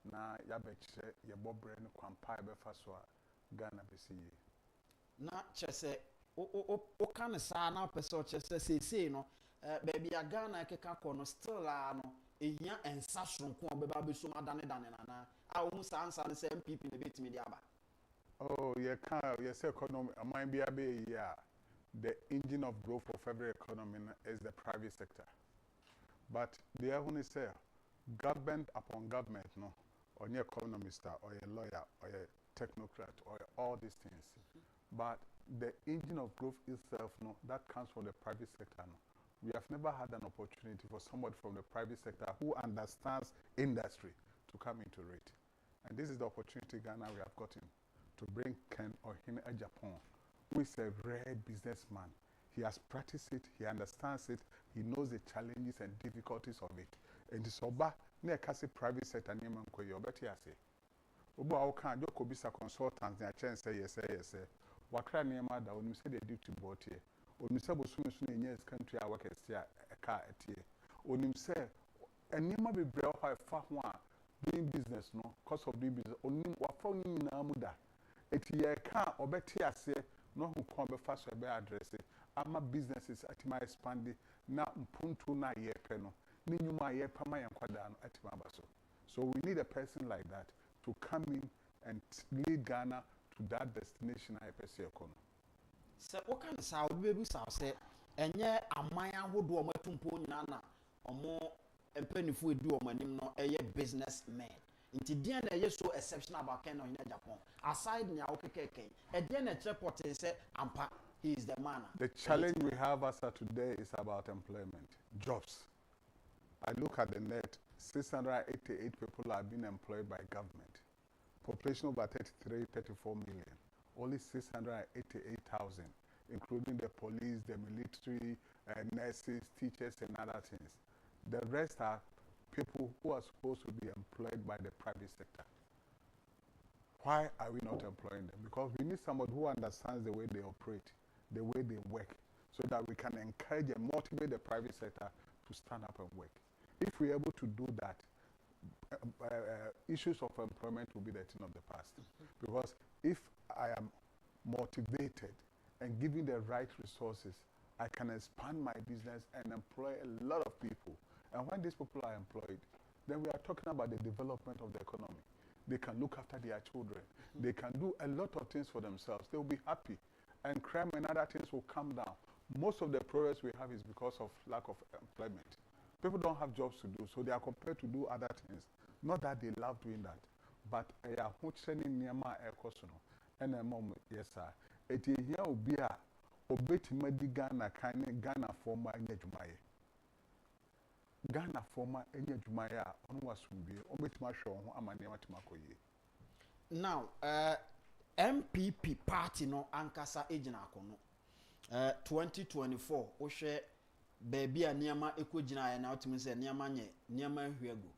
na yabekye yebobre ne kwampa befa so a Ghana besiye na kyerese o kan sa na pese o kyerese sesei no baby ya Ghana keka kɔ no still no ehia ensa sonko obeba beso madane na a wo musa ansa ne se MPP ne betimi di aba ye say economy amman bia be here the engine of growth of every economy is the private sector but the one is say government upon government no onye economist or a lawyer or a technocrat or all these things. But the engine of growth itself, no, that comes from the private sector. No. We have never had an opportunity for somebody from the private sector who understands industry to come into it. And this is the opportunity Ghana we have gotten to bring Ken or Agyapong, who is a rare businessman. He has practiced it, he understands it, he knows the challenges and difficulties of it. And this oba, ne kasi private sector name and kwe yobeti ase. Oba okan joko bisa consultants ne a chance say yes. Wakra nema da onu se the duty board here. Onu se bosu sunu nye country a work estia eka etie. Onu se enema bebre ho fa ho a doing business no cost of doing business onu wafa ni na muda. Eti ye ka obeti ase no hu kon be fa so be address ama businesses atima expand na mpuntu na ye pe no ni nyuma ye pama yan kwada no atima baso. So we need a person like that to come in and lead Ghana to that destination I per se kono. So what kind of sound baby sound say enye amaya hodo omatumpo nyina na omo empenifu edu omanim no eye businessman. Inti dia na eye so exceptional about Ken on Agyapong. Aside nya okekeke, e dia na report say ampa he is the man. The challenge we have as of today is about employment, jobs. I look at the net, 688 people are being employed by government. Population over 33, 34 million. Only 688,000, including the police, the military, nurses, teachers, and other things. The rest are people who are supposed to be employed by the private sector. Why are we not employing them? Because we need somebody who understands the way they operate, the way they work, so that we can encourage and motivate the private sector to stand up and work. If we're able to do that, issues of employment will be the thing of the past. Because if I am motivated and given the right resources, I can expand my business and employ a lot of people. And when these people are employed, then we are talking about the development of the economy. They can look after their children. They can do a lot of things for themselves. They will be happy. And crime and other things will come down. Most of the progress we have is because of lack of employment. People don't have jobs to do, so they are compelled to do other things. Not that they love doing that, but I am watching Niama Ekosuno, and a moment, yes, sir. It is here will be a obet Medi Ghana, kind Ghana former Enyajumaya. Ghana former Enyajumaya, on was will be obet my show, Amanema Timakoye. Now, MPP party no Ankasa Ejinakono 2024, Oshe. Baby a niama ekojina na otimi se niama nye niama hwegu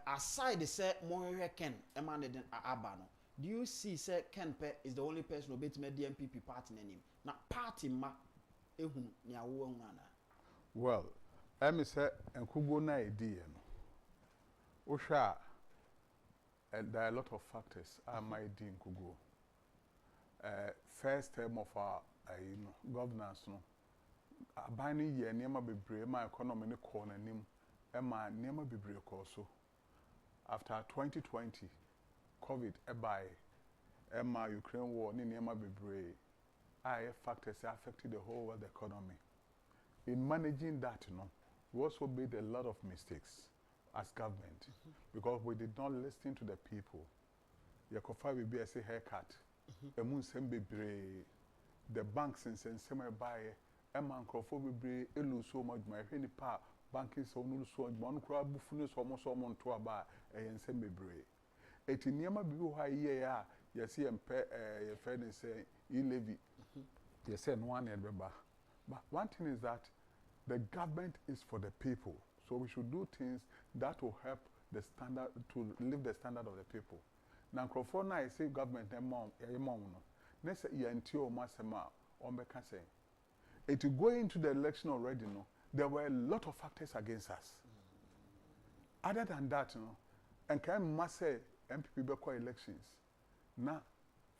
aside say mo Ken emane den aba no, do you see say Ken pe is the only person who bet me the MPP party nanim na party ma ehun ni awo ngana? Well, I say enkugo na idea no osha, and there are a lot of factors are my idea enkugo. First term of our governance no, abani ye niema bebre ma economy ne ko na nim e ma niema bebre ko so. After 2020 COVID e ma Ukraine war ni niema bebre factors affected the whole world economy. In managing that, you know, we also made a lot of mistakes as government because we did not listen to the people. Yakofa will be a haircut. The banks and some buy a man be lose so much my penny pa banking so no so one crowd buffalo almost someone to about and send me bray. It in Yama be why you see and pay a friend and say you levy. You send one and remember. But one thing is that the government is for the people. So we should do things that will help the standard to lift the standard of the people. Now, Crawford, I say government and mom, next year until Masema on say. It to go into the election already, no, there were a lot of factors against us. Other than that, you know, and can say MPP Beko elections now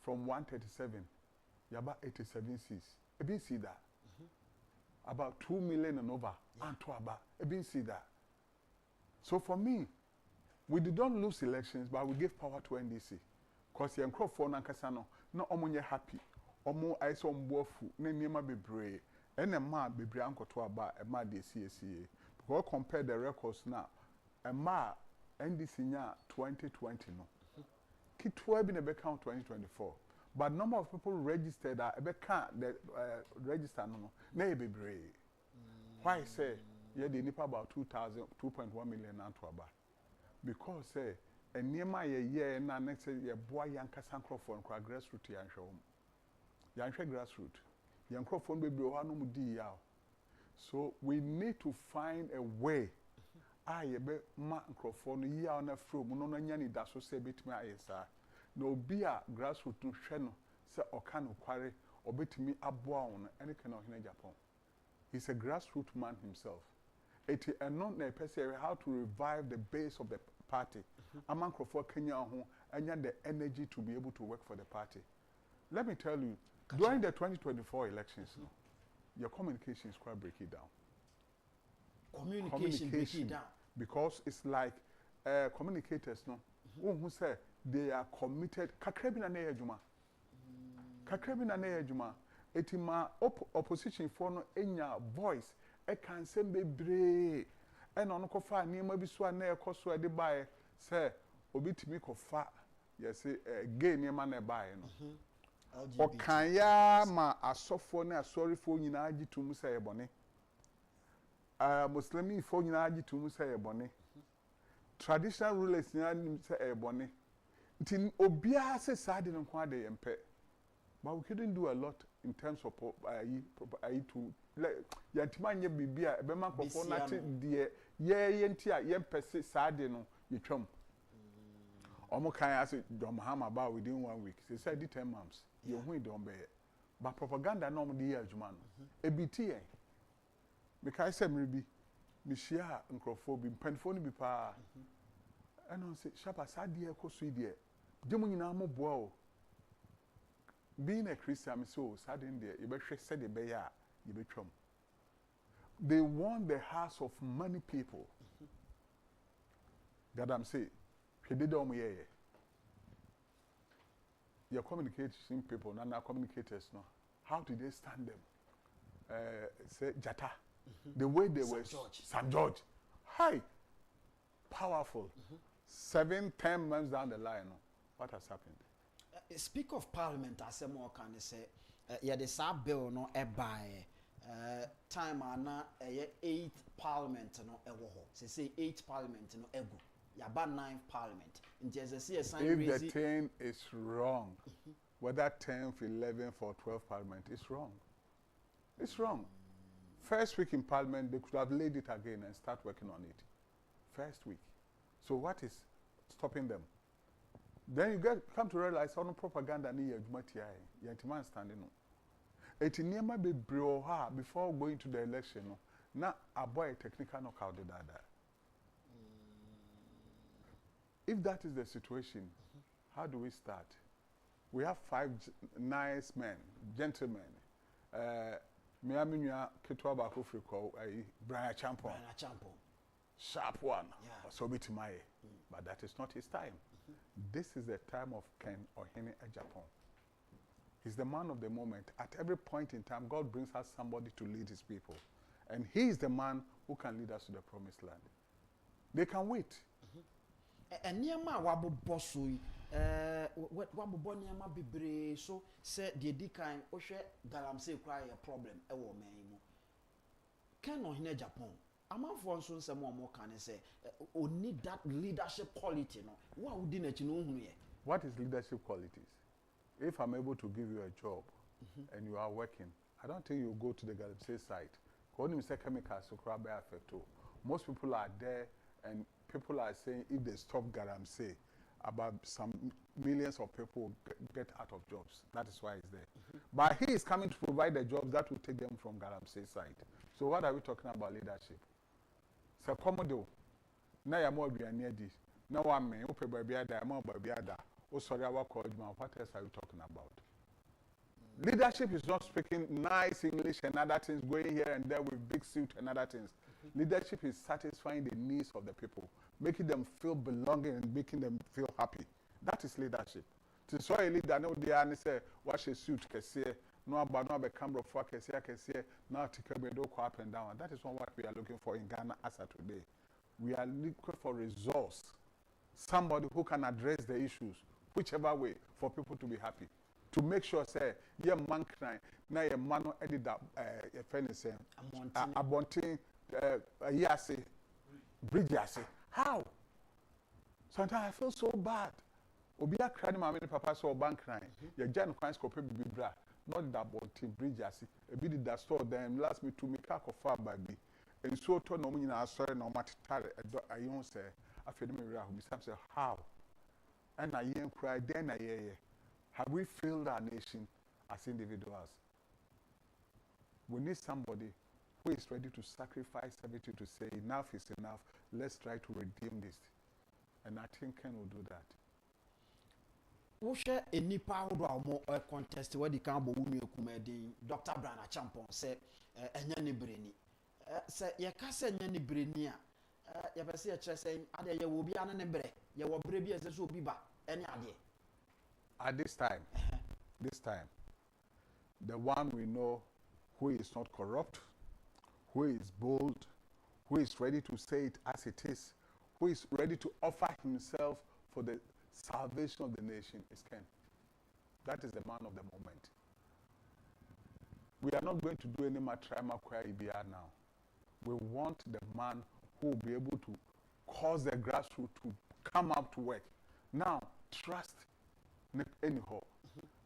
from 137, you about 87 seats. You been see that. About 2 million and over. And to about you been see that. So for me, we did not lose elections, but we gave power to NDC. Because you crop for Nankasano, no omonye happy. Omo I saw mbofu, ne niema bebre. And a ma bebre anko to about a ma de CSCA. Because compare the records now. A ma NDC nya 2020 no. kitwa bi na be count 2024 but number of people registered that be count the register no na e bebre why say yeah the nipa about 2.1 million to aba because say enema ye na next say ye boy yankasa microphone kwa grassroots yanhwe grassroots microphone bebre ho no mu di ya so we need to find a way ye be ma microphone ya na from no no nya ni da so say betimi ayesa na obi a grassroots no hwe no say oka no kware obetimi aboa won ene kana ohina Agyapong. He's a grassroots man himself. It is not a person how to revive the base of the party. Among for Kenya and the energy to be able to work for the party. Let me tell you, during the 2024 elections, your communication is quite breaking down. Communication breaking down. Because it's like communicators, no, who say they are committed. Kakrabina ne ejuma. Kakrabina ne ejuma. Etima opposition for no enya voice e kan sem bebre e no no kofa niam bi so na e koso e de bae say obi timi kofa yes gay niam na bae no o kan ya ma asofo na asorifo nyina agitum say e bone muslimi fo nyina agitum say e bone traditional rulers nyina say e bone nti obia se sade no kwa de yempe. But we couldn't do a lot in terms of to yantimanye bibia ebe man kofo na te de ye ntia ye pese saade no yetwam omo kan ase dom hama ba within 1 week say said 10 months you hu don be but propaganda no mo de ye adwuma no ebiti yen me kai say mrebi me shia nkrofo bi mpanfo no bi pa eno say shapa saade e koso ide demu nyina mo boa o. Being a Christian, so suddenly you said the bear, you become. They want the hearts of many people. That I'm saying, your communication people, not communicators, no. How did they stand them? Say Jata, the way they were. St. George, hi, powerful. 7-10 months down the line, what has happened? Speak of parliament as a more can say yeah the sub bill no e buy time ana 8th parliament no e wo ho say 8th parliament no ego ya ba 9th parliament in Jesus if the 10 is wrong whether 10th 11th or 12th parliament is wrong. It's wrong. First week in parliament they could have laid it again and start working on it first week. So what is stopping them? Then you come to realize on propaganda ni adwumatia yantiman standing no etiniema bebre ha before going to the election no na aboy technical knockout dada. If that is the situation, how do we start? We have 5 nice men, gentlemen. Me aminua ketwa ba ko friko Brian Agyapong. Sharp one. Yeah. So bitimaye. But that is not his time. This is the time of Ken Ohene Agyapong. He's the man of the moment. At every point in time, God brings us somebody to lead his people. And he is the man who can lead us to the promised land. They can wait. And niama wabo bossui, wabo niama bibre, so said the decan, Oshe Galamse cry a problem, a woman. Ken Ohene Agyapong. I'm for some more can say we need that leadership quality no what would you know. What is leadership qualities? If I'm able to give you a job and you are working, I don't think you go to the Galamsey site. When you say chemicals so crab affect. Most people are there and people are saying if they stop Galamsey, about some millions of people get out of jobs. That is why he's there. But he is coming to provide the jobs that will take them from Galamsey site. So what are we talking about leadership? So komodo na ya mo aduane adi na wa me wo pe babia da ma babia da o sori awako adwuma. What else are you talking about? Leadership is not speaking nice English and other things, going here and there with big suit and other things. Leadership is satisfying the needs of the people, making them feel belonging and making them feel happy. That is leadership. To so a leader no dey and say wash a suit kese no aba no be camera for kese now to come do up and down. That is what we are looking for in Ghana as of today. We are looking for resource, somebody who can address the issues whichever way, for people to be happy. To make sure, say, yeah, man crying, now your man edit that, your friend is saying, abonting, yasi, bridge yasi. How? Sometimes I feel so bad. Obia crying, my papa saw bank crying. Your Jan Christ copy be bra. Not that abonting bridge yasi. A bit that store them last me to make a far by me. And so to no mean I saw no matter I don't say, I feel me around. Some say, how? And I hear cry, then I hear. Have we failed our nation as individuals? We need somebody who is ready to sacrifice everything to say enough is enough. Let's try to redeem this. And I think Ken will do that. Who share a nipa or contest where the cambo women Dr. Brana Champon said, Any brainy. Say, ye can't say any brainia. You ever see a chest saying, Ada, you will be an ebre, you will brave as a be back, any idea. At this time, the one we know who is not corrupt, who is bold, who is ready to say it as it is, who is ready to offer himself for the salvation of the nation is Ken. That is the man of the moment. We are not going to do any matrama kwa IBR now. We want the man who will be able to cause the grassroots to come up to work. Now, trust anyhow.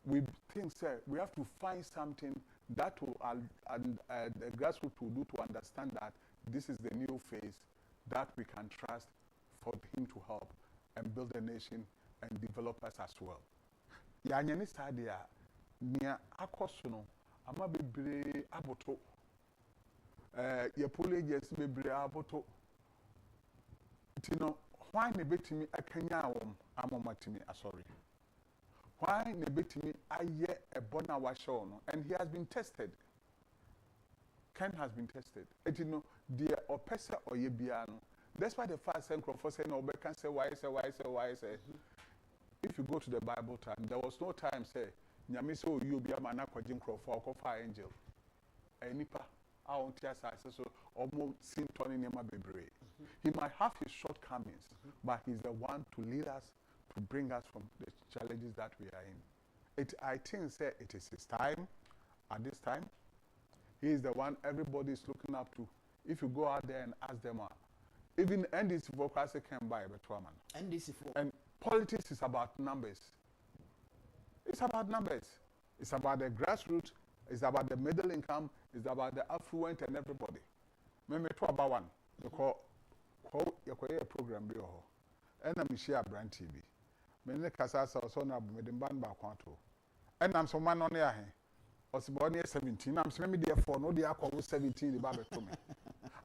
We think, sir, we have to find something that will, the grassroots will do to understand that this is the new phase that we can trust for him to help and build a nation and develop us as well. Yanyani sadia nia akosono ama bebre aboto ye police bebre aboto tino why ne betimi akanya awom amomatimi asori. Why nebetimi aye ebona wa show no, and he has been tested. Ken has been tested. And you know, the opesa or ye biano. That's why the first and for saying no can say why say. If you go to the Bible time, there was no time say Nyamiso you be a man for fire angel. Nipa I want to so almost seen Tony Nema Bebre. He might have his shortcomings, but he's the one to lead us, to bring us from the challenges that we are in. I think say it is his time. At this time, he is the one everybody is looking up to. If you go out there and ask them, even NDC for can buy a man. NDC for and politics is about numbers. It's about numbers. It's about the grassroots. It's about the middle income. It's about the affluent and everybody. Me to about one. Because you a program be and I'm share brand TV. Me kasa so na me dem ban ba kwanto. And I'm some man on there. Osiboni 17. I'm some me there for no dey akwa 17 the ba beto me.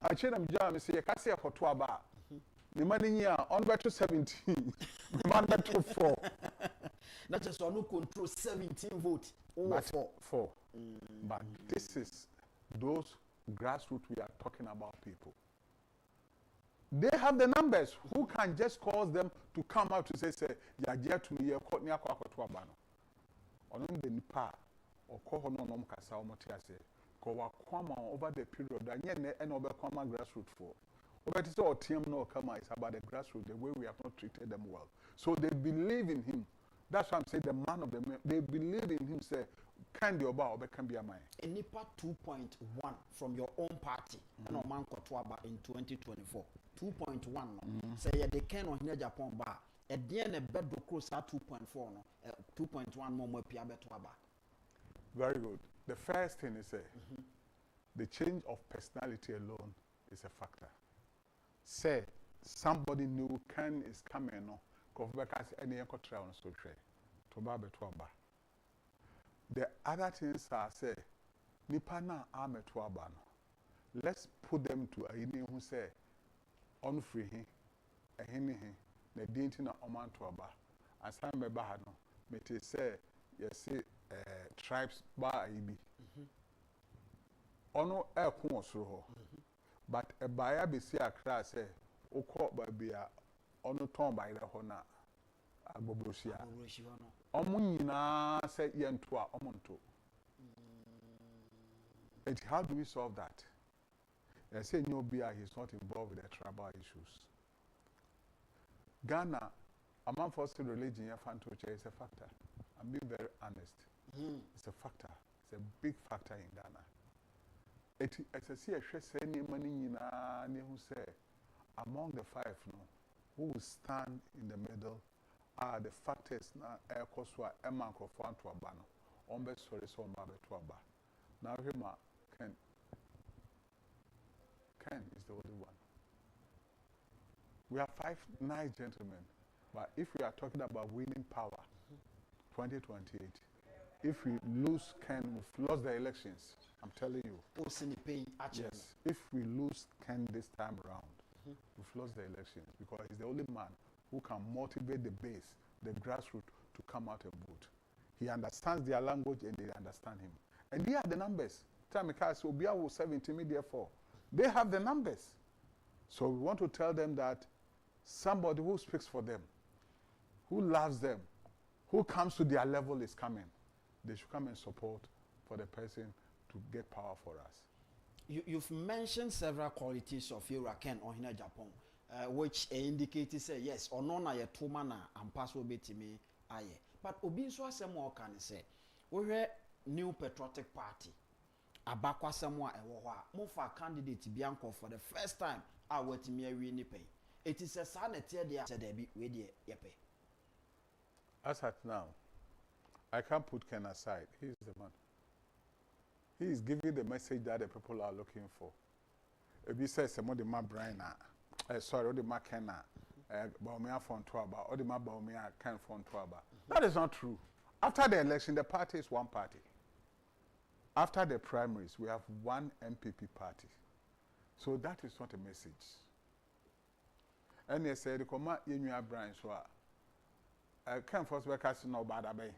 I change am jam me say you can say for 2 aba. The money here on better 17. The man better 4. Not just on control 17 votes. Over 4. But this is those grassroots we are talking about people. They have the numbers. Who can just cause them to come out to say, ya to me, ya caught near Kwakwabano. On the Nipa or Kohonom Kasa Motiase, Kowa Kwama over the period, and over Kwama grassroots for. But it's all team no come is about the grassroots, the way we have not treated them well. So they believe in him. That's why I'm saying the man of the man. They believe in him, say, can be about or can be a man. A NIPA 2.1 from your own party, and a man Kotwaba in 2024. 2.1. Say, they can on Agyapong bar. At the end, a bed close at 2.4, 2.1 more Piabetwaba. Very good. The first thing is the change of personality alone is a factor. Say, somebody new can is coming, no. Because any trial so to Baba. The other things are say, Nipana arme to Abano. Let's put them to a who say, on free him, a henny, the dainty oman to Aba. As I remember, may say, yes, tribes by ibi. Ono air so but a buyer be see a class, say, O court by beer. Ono tomb by the Hona Abobrusia. Omunina said Yentua Omonto. And how do we solve that? They say no beer is not involved with the tribal issues. Ghana among forced religion, your fan to is a factor. I'm being very honest. It's a factor. It's a big factor in Ghana. As I see a share any money in who say among the five no, who will stand in the middle are the factors na air coswa Emma Cofan to a banner. Ombe sorry so mabe to a bar. Now him Ken is the only one. We have 5 nice gentlemen, but if we are talking about winning power, 2028, if we lose Ken, we've lost the elections. I'm telling you. Yes. If we lose Ken this time around, we've lost the elections because he's the only man who can motivate the base, the grassroots, to come out and vote. He understands their language and they understand him. And they are the numbers. Tamika will be our 70 media for. They have the numbers. So we want to tell them that somebody who speaks for them, who loves them, who comes to their level is coming. They should come and support for the person to get power for us. You've mentioned several qualities of Ken or Agyapong, which indicate say yes or no na ye two mana and pass will be to me aye. But obi so asem more can say we new patriotic party abakwa semwa ewo ho a mo fa candidate bianco for the first time a watimi awi ni pay. It is a sa na tie dia say there be we dey yepe. As at now, I can't put Ken aside. He is the man. He is giving the message that the people are looking for. If he says, "Some of the man Brian, sorry, the man Ken, Baumia phone to about, or the man Baumia Ken phone to about." That is not true. After the election, the party is one party. After the primaries, we have one MPP party. So that is not a message. And they say, "The command you Brian so I can't force back us no bad abay."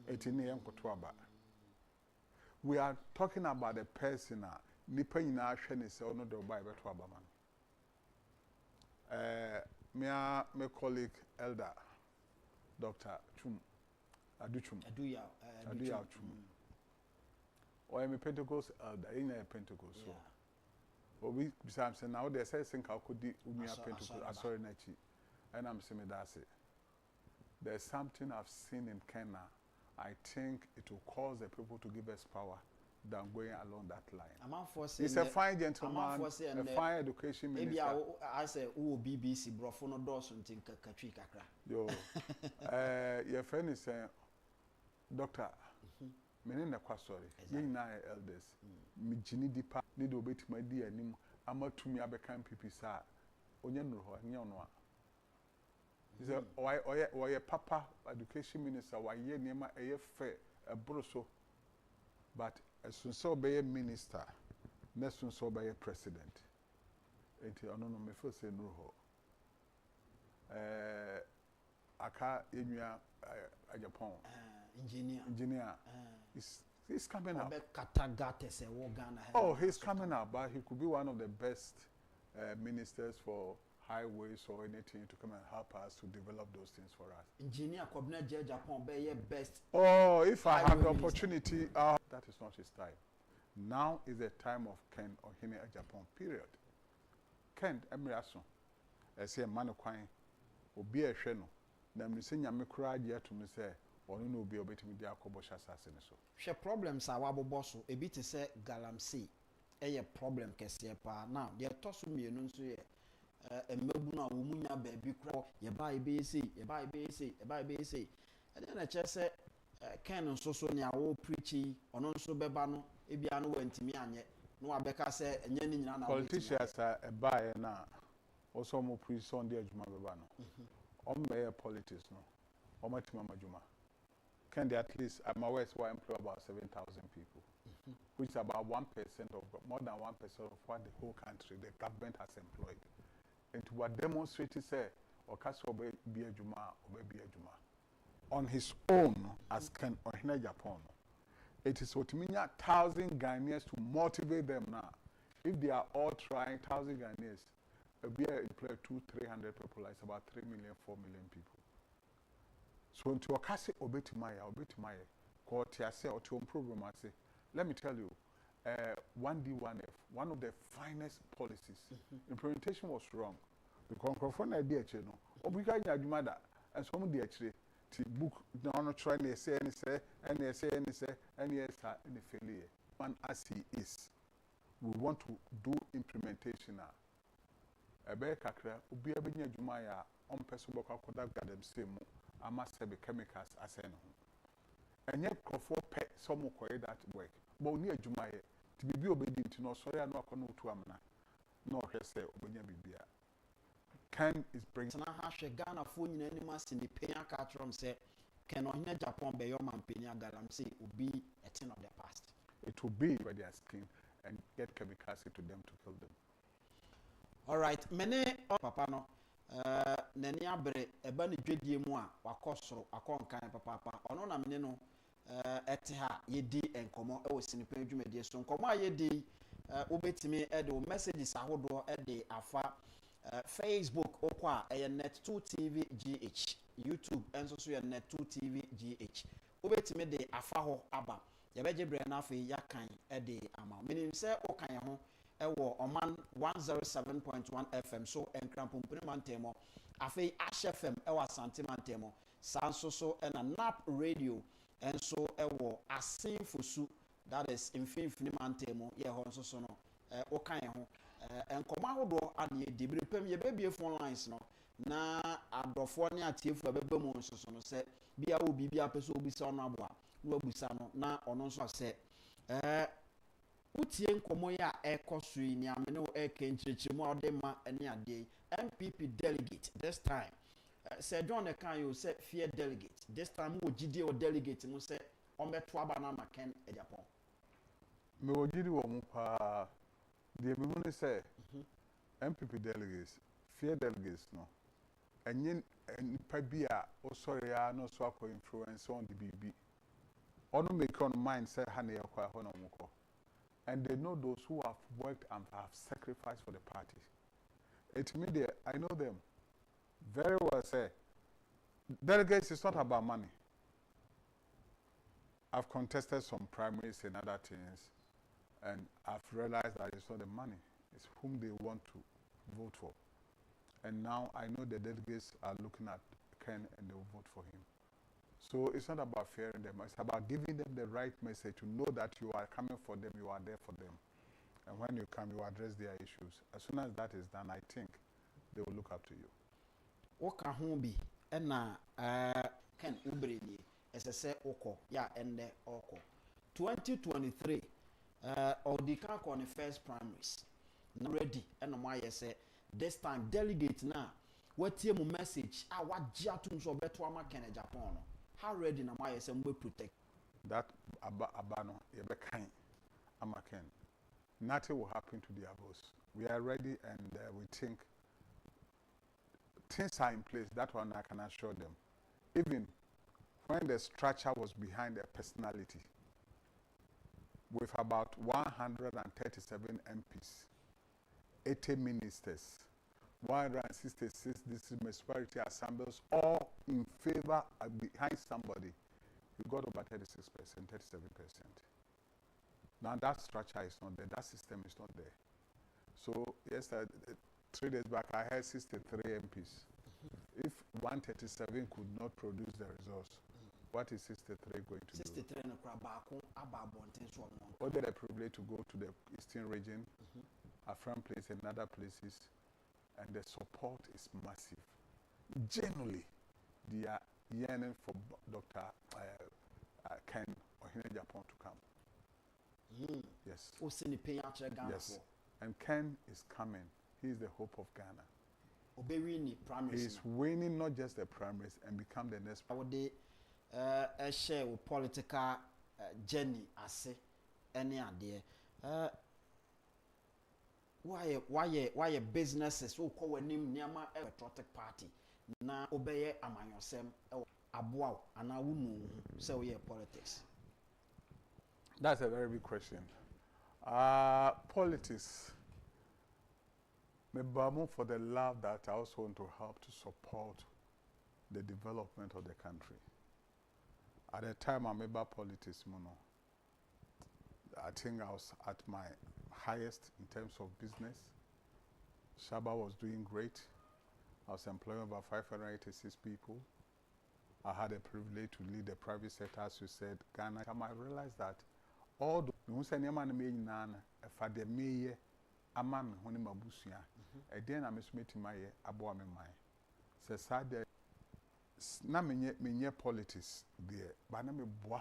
18 years Kotuaba. We are talking about the person nipa nyina hwe ne se ono do buy beto abaman. My colleague elder Dr. Chum Aduchum. Aduya Chum. Or I'm a Pentecost elder, in a Pentecost. So we besides say now they say think I could do Pentecost sorry nachi. And I'm saying that's it. There's something I've seen in Kenya. I think it will cause the people to give us power than going along that line. He's a fine gentleman, a fine education minister. Maybe I say, oh, BBC, bro, no doors and think Katri Kakra. Yo, your friend is saying, Doctor, Menina Kwasori, you and I elders, Mijini Dipa, need to obey my dear name, Ama to me, I become Pipisa, Onyanro, Nyanwa. He said, why a papa education minister, why ye nema a fair a broso. But as soon so be a minister, next soon so be a president. Enti ono no me first say no ho. Aka enua Agyapong. Engineer. He's coming up. Oh, he's coming up, but he could be one of the best ministers for highways or anything to come and help us to develop those things for us. Engineer Kobna Agyapong be your best. Oh, if I have the opportunity, that is not his time. Now is the time of Ken or Hine Agyapong, period. Ken, Emiraso, I say, Manokwan, Obi a Sheno, Namisinya Mikra to me say, or no be obeying me, dear Kobosha assassin. So, she problems are wabo bosso, a bit to say galamsey, a problem, Cassia. Now, they are tossing me, no, so a mebuna wumunya baby crow, ye buy BC, ye buy BC, ye buy BC. And then I just said, Ken and so near all preachy, or non so bebano, Ibiano went to me and yet, no, Abeka said, and Yenny. Politicians are a buyer now, also more priest on the Juma Bebano. On mayor politics, no, or much Mama Juma. Can they at least, at my west, why employ about 7,000 people, which is about 1% of more than 1% of what the whole country, the government has employed. And to what demonstrated say, or Castle be a Juma or be a Juma. On his own, as Ken or Agyapong, it is what means 1,000 Ghanaians to motivate them now. If they are all trying 1,000 Ghanaians, we employ 200-300 people, it's about 3 million, 4 million people. So until Okase Obetimaya, Kotiase or to program, I say, let me tell you, 1D1F, one of the finest policies. Implementation was wrong. The Concrofon idea, Obuka nya adwuma da enso mo de akire ti book na ono try na say any say any say any say any say any failure man as he is we want to do implementation now ebe kakra obi abenya adwuma ya on person boko akoda gadam say mu ama sebe chemicals asen ho enye crofo pe some koy that work but oni adwuma ye ti bibi obedi nti no so ya no akono otu amna no hwese obenya bibia Ken is bringing na ha hwe Ghana fo nyina ni masi ni penya ka atrom se Ken ohina Japan be yo man penya galam say obi a thing of the past. It will be by their skin and get chemicals into them to kill them. All right, mene papa no nani abre eba ni dwedie mu a wakosoro akonkan papa ono na mene no ete ha yedi enkomo e wo sinipan dwumadie so nkomo a yedi obetimi e de messages ahodo e de afa Facebook okwa e net2 TV GH, YouTube enso so ye net2 TV GH obetimi de afa ho aba ye beje bre na afa yakan e de ama menim se okan ho ewo oman 107.1 FM so enkrampopene mantemo afei Ash FM ewo Asante mantemo sanso so na Nap Radio enso ewo Asinfosu that is Mfimfini mantemo ye ho nso so no okan ho enkoma hodo ane dibire pem ye bebie phone lines no na adofo ne atiefu abebam nso so no se bia wo bibia peso obisa ono aboa no abusa no na ono nso se utie nkomo ya ekoso ni amene o ekenchirechiremu odema ene ade MPP delegate this time say John Ekanyo say fear delegate this time wo gide o delegate mu say ometo aba na maken Agyapong Me wo gidi wo mu pa de me hu say MPP delegates fear delegates no enye nipa bia o sorry ya no so akọ influence on the BB ono make on mind say ha na yakwa ho no mukọ. And they know those who have worked and have sacrificed for the party. It media, I know them very well. Say, delegates is not about money. I've contested some primaries and other things, and I've realized that it's not the money; it's whom they want to vote for. And now I know the delegates are looking at Ken and they will vote for him. So it's not about fearing them. It's about giving them the right message to know that you are coming for them, you are there for them. And when you come, you address their issues. As soon as that is done, I think they will look up to you. Oka humbi ena Ken ubredi esese oko ya ende oko 2023 odika ko on first primaries na ready ena mo ayese this time delegate na watie mu message a wagye atum so beto ama Ken Agyapong no. How ready na my mbe protect that abano yebe kind amaken. Nothing will happen to their boss. We are ready and we think things are in place. That one I can assure them. Even when the structure was behind their personality, with about 137 MPs, 80 ministers, 166 district municipality assemblies, all in favor behind somebody, you got over 36%, 37%. Now that structure is not there, that system is not there. So yesterday, 3 days back, I had 63 MPs. If 137 could not produce the results, what is 63 going to 63 do? Or they are privileged to go to the Eastern region, Afram place and other places, and the support is massive. Generally, they are yearning for Dr. Ken Agyapong to come. Yes. Yes. And Ken is coming. He is the hope of Ghana. He is winning not just the primaries and become the next. I would share with political journey as any idea. Why businesses who call a name Nyama a patriotic party na obey amanyosem aboa and I wouldn't say we politics. That's a very big question. Politics. Maybe for the love that I also want to help to support the development of the country. At the time I made politics, I think I was at my highest in terms of business. Shaba was doing great. I was employing about 586 people. I had a privilege to lead the private sector, as you said, Ghana. I realized that all the who say name and me nana, if I de me amam when him abusia, a then I miss meeting my abo me mine. Says sad na me politics there, but na me bois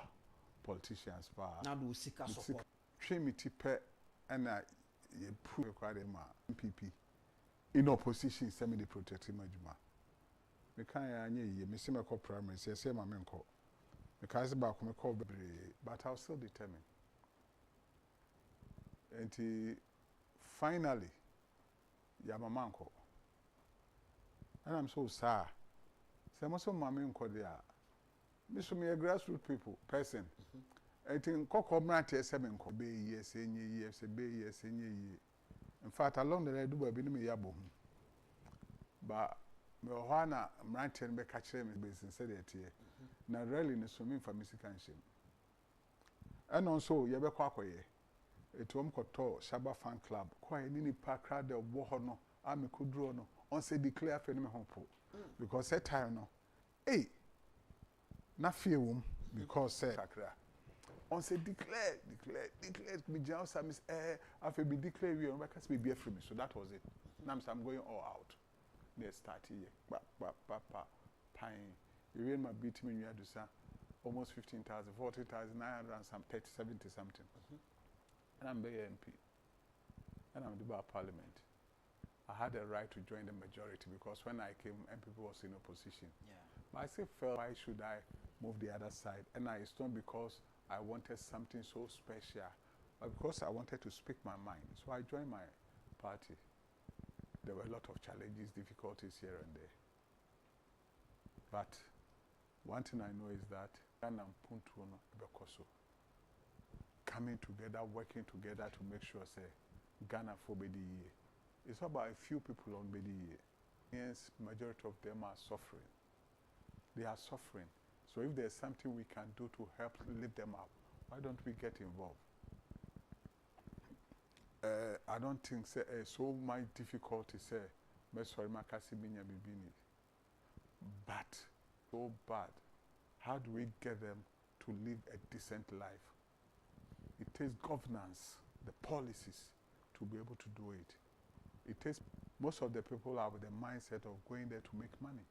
politicians far. na do sika support Train me tipe and I prove quite a MPP in opposition, semi the protecting my juma. Me can't ye, me see my call primary, say my men call. Because back me call but I'll still determine. And finally, ya my man call. And I'm so sad. Say my son, my men call there. Me so me a grassroots people, person. I think Coco Brant 7 ko be years, years, years, in fact, along the way, do a bit me yabo. But me ohana Branten be catch me be sincerity. Na really ne so me for music and shame. And also, ye be kwakoye. Etom koto Shaba fan club. Kwa ni ni pa crowd de wo ho no, a me kudro no. On say declare fe me hopo. Because that time no. Hey. Na fear wom because say kakra. On say declare me just miss after be declare we on because me be free me. So that was it. Now I'm going all out. They start here. Pine. You read my beat me you do sa almost 15,000, 40,000, 900 and some 30, 70 something. And I'm the MP. And I'm the bar parliament. I had a right to join the majority because when I came, MPP was in opposition. yeah But I still felt, why should I move the other side? And it's not because I wanted something so special, but because I wanted to speak my mind. So I joined my party. There were a lot of challenges, difficulties here and there. But one thing I know is that Ghana and Puntuno Bekoso coming together, working together to make sure, say, Ghana for Bedi. It's about a few people on Bedi. Yes, majority of them are suffering. They are suffering. So if there's something we can do to help lift them up, why don't we get involved? I don't think so much difficulty say but so bad. How do we get them to live a decent life? It takes governance, the policies to be able to do it. It takes most of the people are with the mindset of going there to make money.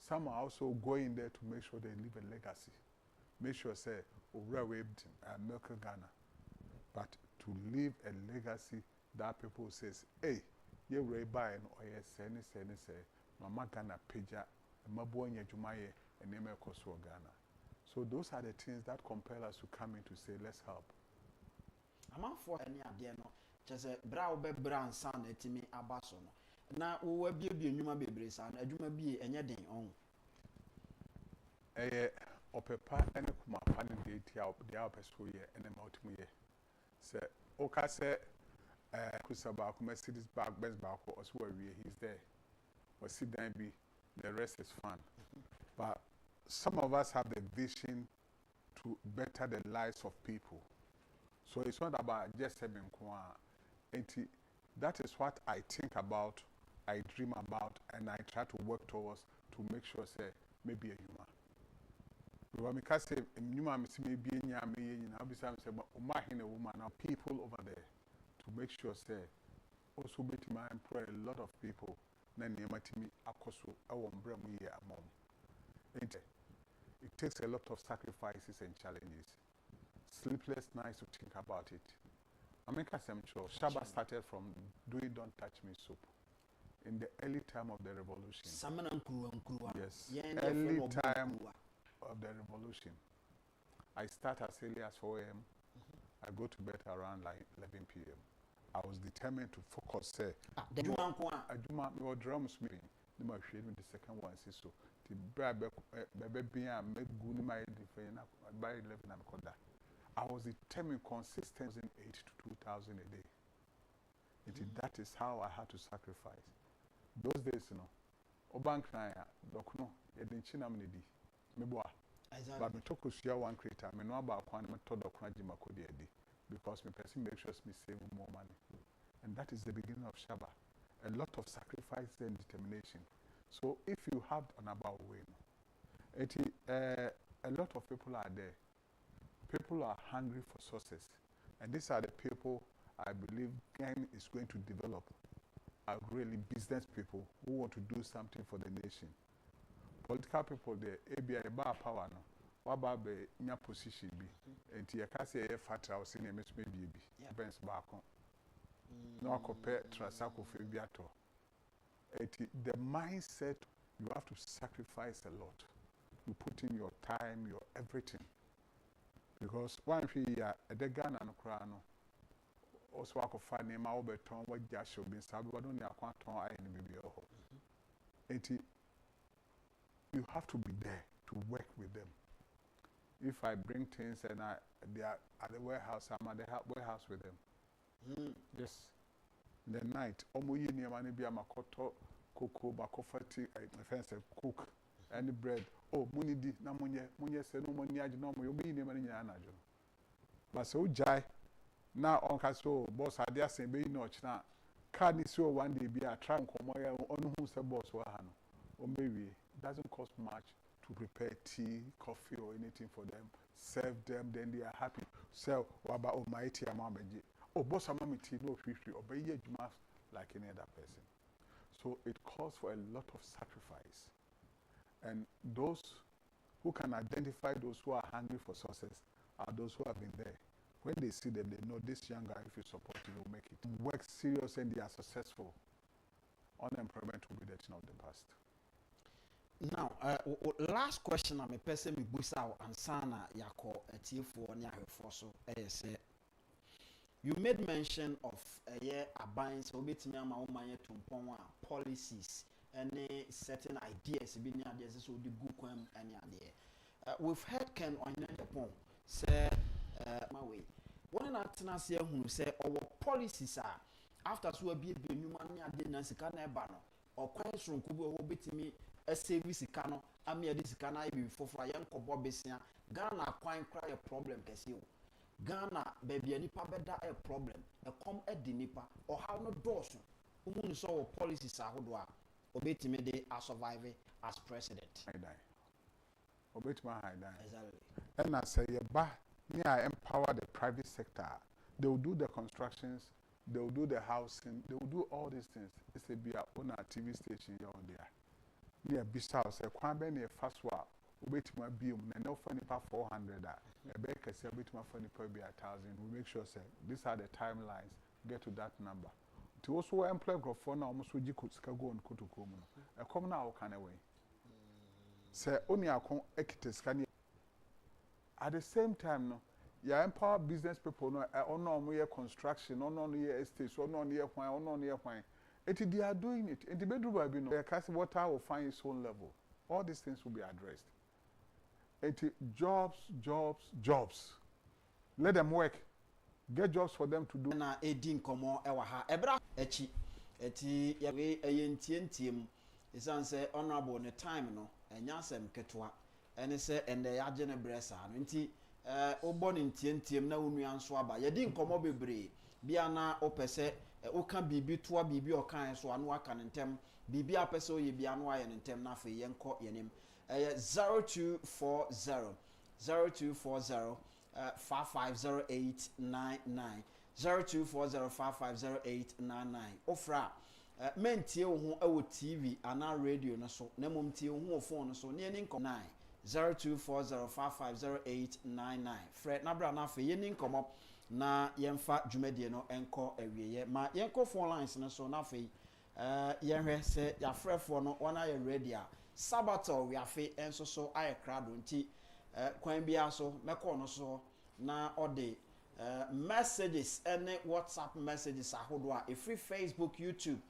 Some are also going there to make sure they leave a legacy. Make sure, say, milk Ghana. But to leave a legacy that people says, hey, you will buy an oil, say, Mama Ghana Peja, Mabuanya Jumaye, and Name Koso Ghana. So those are the things that compel us to come in to say, let's help. I'm not for any idea no just a brow be brown sound etimi abaso no na wo bi enwuma bebre sa na adwuma bi enye den on opepa ene kuma pa ne de tia de apeso ye ene ma otimu ye se o ka se kusaba kuma cities back best back or so we he's there or sit down be the rest is fun. But some of us have the vision to better the lives of people. So it's not about just having that is what I think about, I dream about, and I try to work towards to make sure, say, maybe a human. Because I say, human maybe a woman, now people over there to make sure, say, also be to employ a lot of people. It takes a lot of sacrifices and challenges. Sleepless nights to think about it. I make a sure Shaba started from doing Don't Touch Me soup in the early time of the revolution. Yes, early time of the revolution. I start as early as 4 a.m. I go to bed around like 11 p.m. I was determined to focus. Say, I do my drums meeting. The second one is so. The baby make good my by 11 and I was determined consistent in 8 to 2,000 a day. That is how I had to sacrifice. Those days, you know, Obank Naya, Dokno, Edinchina Mnidi, Meboa. But me took one creator, me know about one method of Krajima Kodiadi, because me person makes sure me save more money. And that is the beginning of Shaba. A lot of sacrifice and determination. So if you have an about way, a lot of people are there. People are hungry for sources. And these are the people I believe Ghana is going to develop. Are really business people who want to do something for the nation. Political people, the ABI bar power no. What about the nya position be? And you can say a fat house in a miss maybe Ben's back on. No compare Trasaco-Fabiato. The mindset, you have to sacrifice a lot. You put in your time, your everything. Because one thing, the Ghana and Crano, also I could find him out better what Josh will be said, but only a quantum I in the you have to be there to work with them. If I bring things and they are at the warehouse, I'm at the warehouse with them. Yes. The night, Omoyi near money be a makoto, cocoa, bacofati, fence, cook, and the bread. Oh, Muni di, Namunya said no money, I know you'll be near money. But so jai now on Casso, boss, I dare say, be notch now. Can't so one day be a trunk on who's a boss or maybe it doesn't cost much to prepare tea, coffee, or anything for them, serve them, then they are happy. So, what about Almighty Amamaji? Oh, boss, I'm tea, no fish, or be a like any other person. So, it calls for a lot of sacrifice. And those who can identify those who are hungry for sources are those who have been there. When they see them, they know this young guy, if you support him, will make it. Work serious and they are successful. Unemployment will be the thing of the past. Now, last question I'm a person with Busa and Sana Yako at T4 near her fossil. You made mention of a year abiding so bit me my own policies and certain ideas being ideas so the good and idea. We've heard Ken on Agyapong say my way. One in our say who say our policies are after so be a new money at the Nansicana banner or coins from Kubo who bit me. SABC Cano, Amia Discana, before Fryan Cobo Bessia, Ghana quite cry a problem, Cassio. Ghana, baby, a nipa beda a problem, a come at the nipa, or how no dorsum, whom saw policies are who are, obey me they are surviving as president. I die. Obey my high die. Exactly. And I say, I empower the private sector. They will do the constructions, they will do the housing, they will do all these things. It's a be on a TV station here on there. Near Bissau, say, Quambe near Faswa, wait my beam, and no funny pa 400. A baker say, wait my funny per be 1,000. We make sure, say, these are the timelines, get to that number. To also employ for now, almost would you could go and go to come. A come now, can away. Say, only a con equities can you. At the same time, no, you empower business people, no, on year construction, on year estates, on year wine, on year wine. They are doing it. In the bedroom, I know. Water will find its own level. All these things will be addressed. Jobs. Let them work. Get jobs for them to do. Na edin komo ewaha. Ebra echi. Eti yawe eyentiem. Isan say honorable ne time no. Enyasem ketwa. Ene say ende yaje ne bresa no. Nti obo ne ntiem na onua nso aba. Yedin komo bebre. Bia na opese oka bibi toa bibi okan so anu aka ntem bibi apese oye bia no aye ntem na fe yenko yenim 0240 550899 0240 550899 ofra mentie wo ho ewo TV ana radio no so na momtie wo ho phone so ne ni nkom 0240 550899 Fred nabra na fe yeni nkomo na yemfa dwumadie no enko awieye ma yenko phone lines no so na fe yenhwe se ya frefo no wona ye ready a sabato we afe enso so aye crowd nti kwan bia so meko no so na ode messages ene WhatsApp messages ahodo a free Facebook YouTube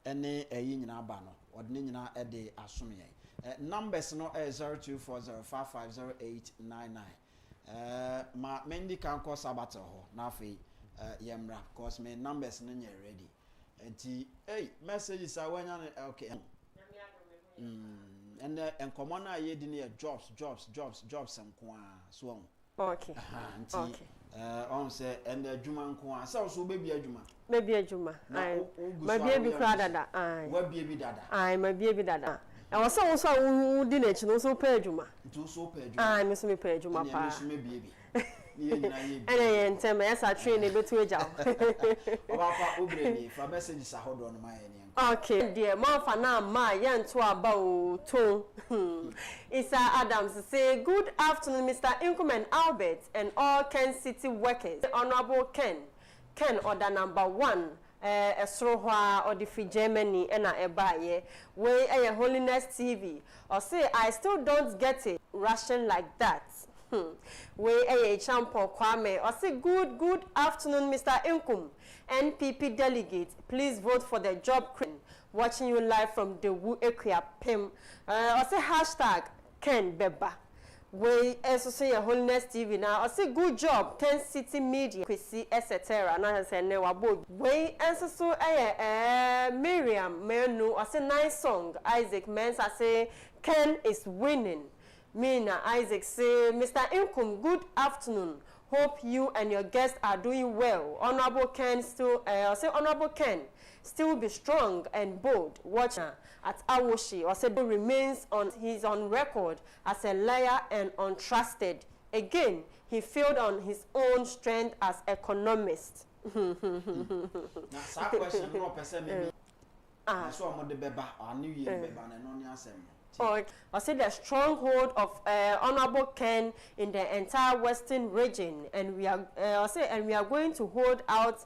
ene eyi nyina ba no ode ne nyina ede asomye numbers no 0240550899 ma mendi kan ko sabato ho na fe yemra cause me numbers no nya ready enti messages are when okay and enkomo na ye di ne jobs nko a so okay okay on say and adwuma nko a so be bi adwuma ai ma bi bi kra dada ai wa bi bi dada ai ma bi bi dada I was also who didn't know so pay Juma. Do so pay Juma. Ah, Miss me pay Juma. And I tell me, yes, I train a bit to a job. For messages, I hold on my okay, dear, Marfa now, my young to about two. Isa Adams say, good afternoon, Mr. Nkum and Albert, and all Kencity workers. The Honorable Ken order number 1. A Sroha or the Free Germany and a buy way a Holiness TV or say I still don't get it Russian like that. Way a champion Kwame or say good afternoon, Mr. Nkum, NPP delegate, please vote for the job. Watching you live from the Wu Equia Pim or say hashtag Ken Beba. We also say a Holiness TV now. I say good job, Kencity Media, etc. Now I say no about. We also so Miriam Menu. I say nice song. Isaac Mens. I say Ken is winning. Mina Isaac say Mr. Nkum, good afternoon. Hope you and your guests are doing well. Honorable Ken still. I say Honorable Ken still be strong and bold. Watch at Awoshi or said remains on he's on record as a liar and untrusted. Again, he failed on his own strength as economist. Now, some question no person maybe. So I'm on the beba or New Year beba and on your same. I said the stronghold of Honorable Ken in the entire Western region, and we are going to hold out.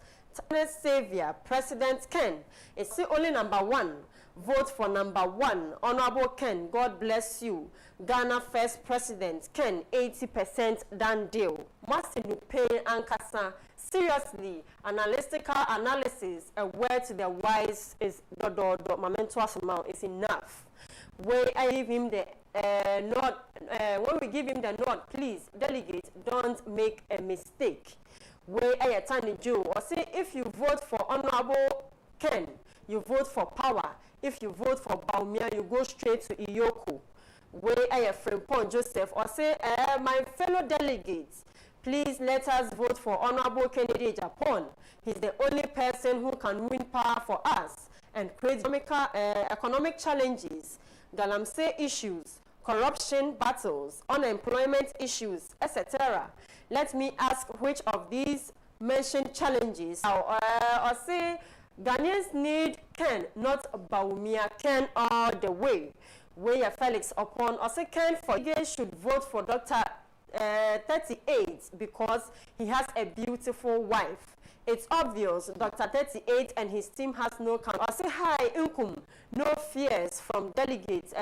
Savior, President Ken. It's the only number 1. Vote for number 1. Honorable Ken, God bless you. Ghana first President Ken, 80% done deal. Masinu pay Ankasa. Seriously, analytical analysis, a word to the wise is momentum amount is enough. When I give him the nod, when we give him the nod, please, delegate, don't make a mistake. Where I tiny Joe or say if you vote for Honorable Ken, you vote for power. If you vote for Baumia, you go straight to Iyoko. Where I friend Paul Joseph or say my fellow delegates, please let us vote for Honorable Kennedy Agyapong. He's the only person who can win power for us and create economic challenges, galamsey issues, corruption battles, unemployment issues, etc. Let me ask which of these mentioned challenges or say Ghanaians need Ken, not Baumia, Ken all the way. Where Felix upon or say Ken for you should vote for Dr. 38 because he has a beautiful wife. It's obvious Dr. 38 and his team has no count. I say hi Nkum, no fears from delegates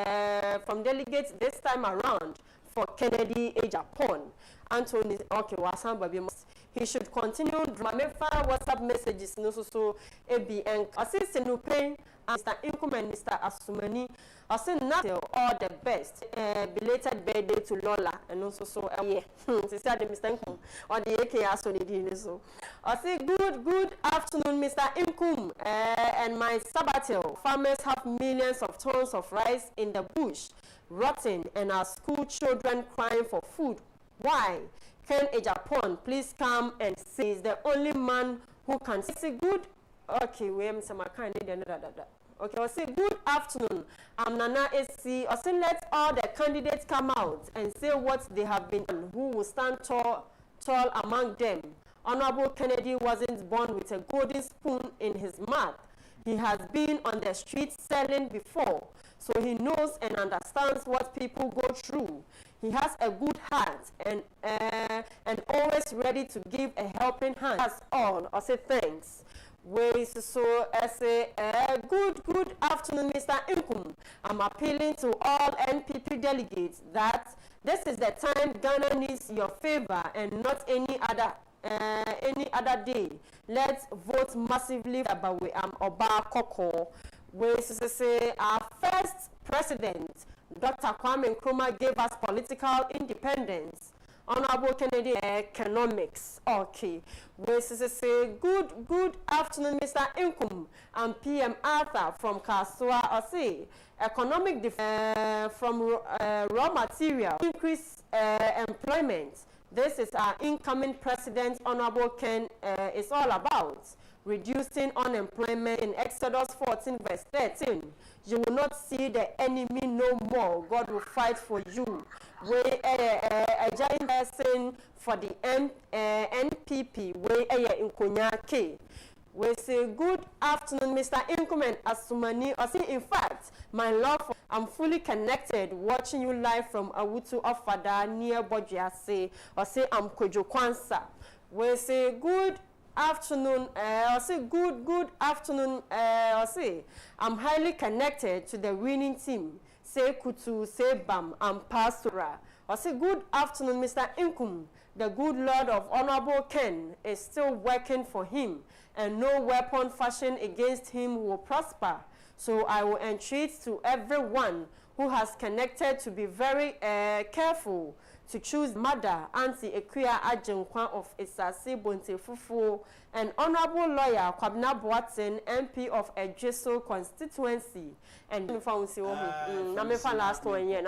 this time around for Kennedy Agyapong. Anthony okay Wasan he should continue WhatsApp messages no so ABN. I say Senupen, Mr. Nkum and Mr. Asumani. I say not all the best. Belated birthday to Lola and also so yeah. She said Mr. Nkum or the AKA so so. I say good afternoon, Mr. Nkum and my Sabatel. Farmers have millions of tons of rice in the bush, rotting, and our school children crying for food. Why? Ken Agyapong, please come and say he's the only man who can say good. Okay, we am some kind okay, I'll say good afternoon. I'm Nana SC. I'll say let all the candidates come out and say what they have been done. Who will stand tall among them? Honorable Kennedy wasn't born with a golden spoon in his mouth. He has been on the streets selling before, so he knows and understands what people go through. He has a good heart and always ready to give a helping hand. That's all. I say thanks. So I say good afternoon, Mr. Nkum. I'm appealing to all NPP delegates that this is the time Ghana needs your favor and not any other day. Let's vote massively about we am Oba Koko. We say our first president, Dr. Kwame Nkrumah, gave us political independence. Honorable Kennedy, economics. Okay. We say good afternoon, Mr. Nkum and PM Arthur from Kasua. I say economic from raw material, increase employment. This is our incoming president, Honorable Ken, is all about. reducing unemployment in Exodus 14 verse 13. You will not see the enemy no more. God will fight for you. We a giant person for the NPP. We in Konyake. We say good afternoon, Mr. Nkum and Asumani. I say, in fact, my love, I'm fully connected, watching you live from Awutu Ofada near Bojiase. I say, I'm Kojo Kwansa. We say good afternoon. I say good afternoon. I say, I'm highly connected to the winning team. Say Kutu, say Bam, I'm Pastora. I say good afternoon, Mr. Nkum. The good Lord of Honorable Ken is still working for him, and no weapon fashioned against him will prosper. So I will entreat to everyone who has connected to be very careful to choose Mother Auntie Ekuya Agyapong of Isase Bontefufu and Honorable Lawyer Kwabena Boateng, MP of Ejeso constituency. And last one year,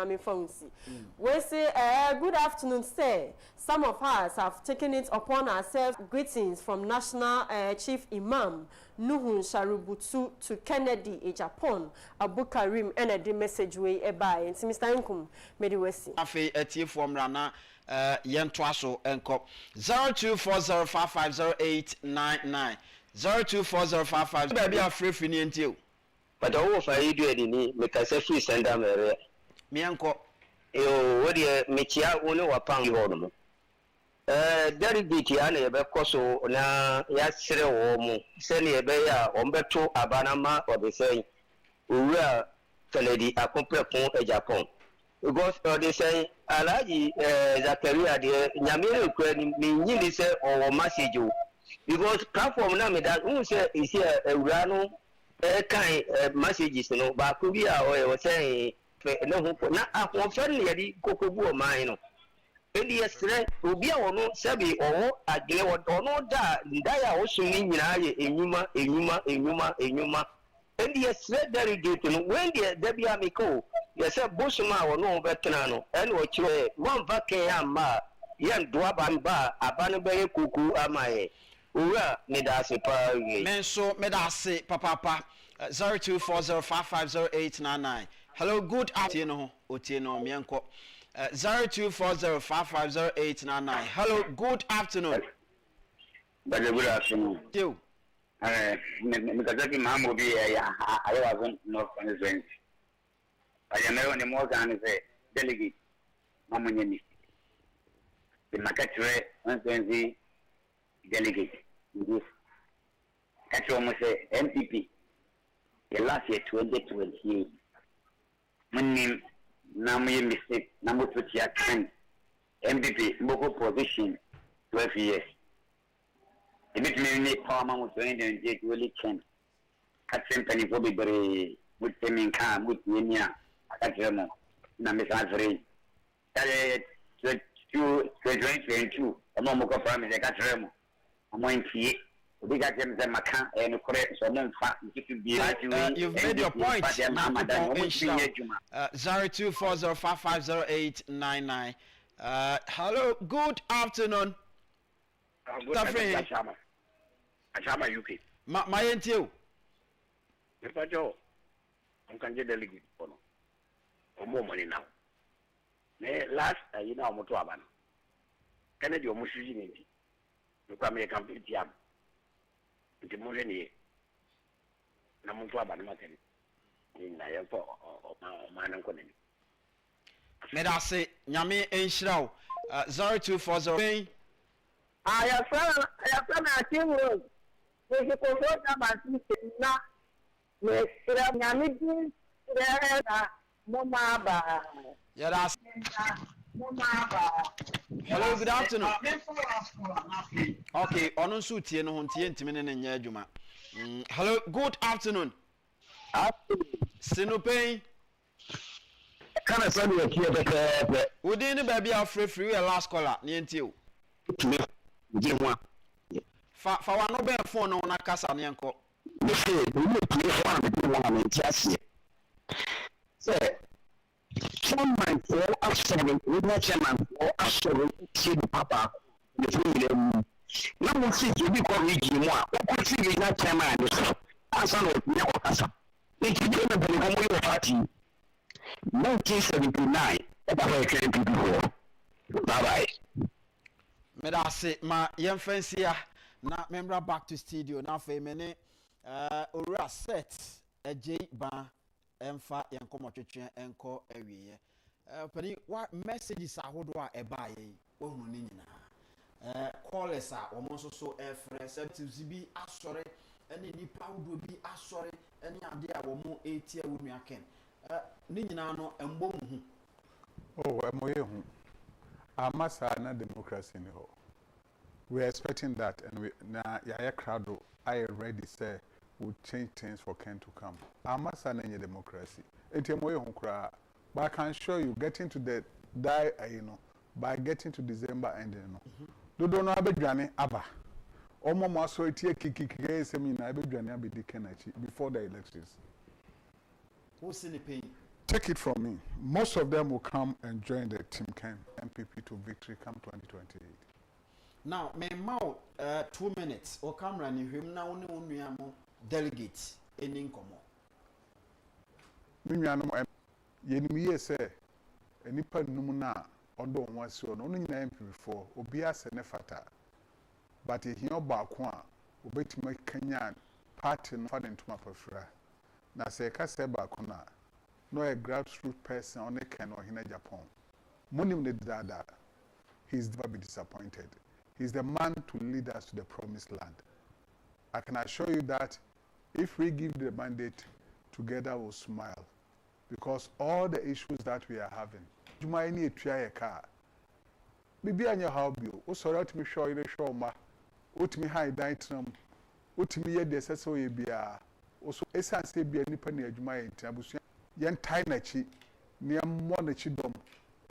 we say, good afternoon, sir. Some of us have taken it upon ourselves. Greetings from National Chief Imam Nuhun Sharubutu to Kennedy Agyapong Abu Karim and the message way by and Mr. Nkum Mediwesi. Afi etie form rana yentwaso enko 0240550899 024055 baby afre fini entio. But I will find you any because if we send them a mianko. What do you make ya only a pound you? Delegate ane bekoso na yasire womu seni ebeya ombeto abanama obesei uwa Kennedy akufo-addo Agyapong because they say alaji Zakaria de nyamire kwa ni nyini se o message because platform na me that who say is here ewura no kind messages no ba ko bi a o say na ho na ahofere ne yadi kokobu o man no Endi yesre obi a wono sebi owo agile wono da ndaya wo sumi nyina ye enyuma endi yesre delegate no when the debia meko yese bosuma wono betena no ene wo kire wan vaken amma ye ndoa ba abane be kuku amaye owura me da se pa ye menso me da se papa 0240550899 hello good afternoon otieno mienko 0240550899. Hello, good afternoon. Good afternoon. You. Because Mamma be I wasn't not convinced. I am only more than a delegate. Mamma, the market rate delegate. Catch almost a MPP. The last year 2028. My name. Namu mistake, number 20 MPP, local position, 12 years. A bit many power was going and take really can. Cut company for be very with them in car, with Ninia, Agyapong, Namisafri. 2022, a Momoka promise, I got Remo. I'm going to see. We got them the Macan and correct so non fact you've made your point. 0240550899. Hello, good afternoon. Good afternoon. Achama UK. My NTO. Mr. Joe, I'm going to delegate for more money now. Last, you know, Motuaban. Kennedy or Mushini. Look at me a complete jam. The Mureni Namutua Banamakan in Nayapo or Mananconin. Medase Yami Enshrow 0240. I have found a team road. We can convert about now. Let's Yami Momaba. Yes. Hello, good afternoon. Okay, on suit no huntie ntime ne nya adwuma. Hello, good afternoon. Sinopay. Can I send you a key of Within the baby are free a last caller, near you. For one no bear phone on a casa neanco. Some man for absolute, with no chairman or absolute, Papa, between them, na mo si to bi ko region mu a ko si ge na chairman de so asa no ne ko kasa ni ti de na bani ko mo yo party 1979 about NPP4. Bye bye. Medase ma yem fancy ya na member back to studio na fe mene ora set ej ba emfa yenkomo twetwe enko awiye pani what messages ahodo a eba ye wo hunu ni nyina callers a wo monso so friends bi asore ene nipa ahodo bi asore ene ade a wo mo etia wo nua ken ni nyina no embo hu oh emoye hu amasa na democracy ni ho. We are expecting that, and we na yaya crowd I ready say we'll change things for Ken to come. Amasa na nye democracy. Etiemoye hu kra, but I can show you getting to the die by getting to December ending Dodo no abedwane aba. Omo mo so etie kikikike semina abedwane abedi kenachi before the elections. Who's in the pain? Take it from me. Most of them will come and join the Team Ken MPP to victory come 2028. Now, me mau 2 minutes o camera ni hwem na woni onua mo delegate eni nkomo. Minnuanom yenim ye say enipa num na odo onwase o no nyina MPP4 obi ase ne fata. But he oba ko a obetima kanyan party no fa dentuma pafura. Na se ka se ba ko na no a grassroots person on a Ken or in Agyapong. Monim ne dada. He's never be disappointed. He's the man to lead us to the promised land. I can assure you that if we give the mandate, together we'll smile. Because all the issues that we are having, you might need to try a car. Maybe on your hobby, oh, sorry, to me show you the show, ma. What me high dietrum, what me yet the SSO be also essence be a nipper near Juma in Tabusia. Yan tiny chi, near Monachi dom,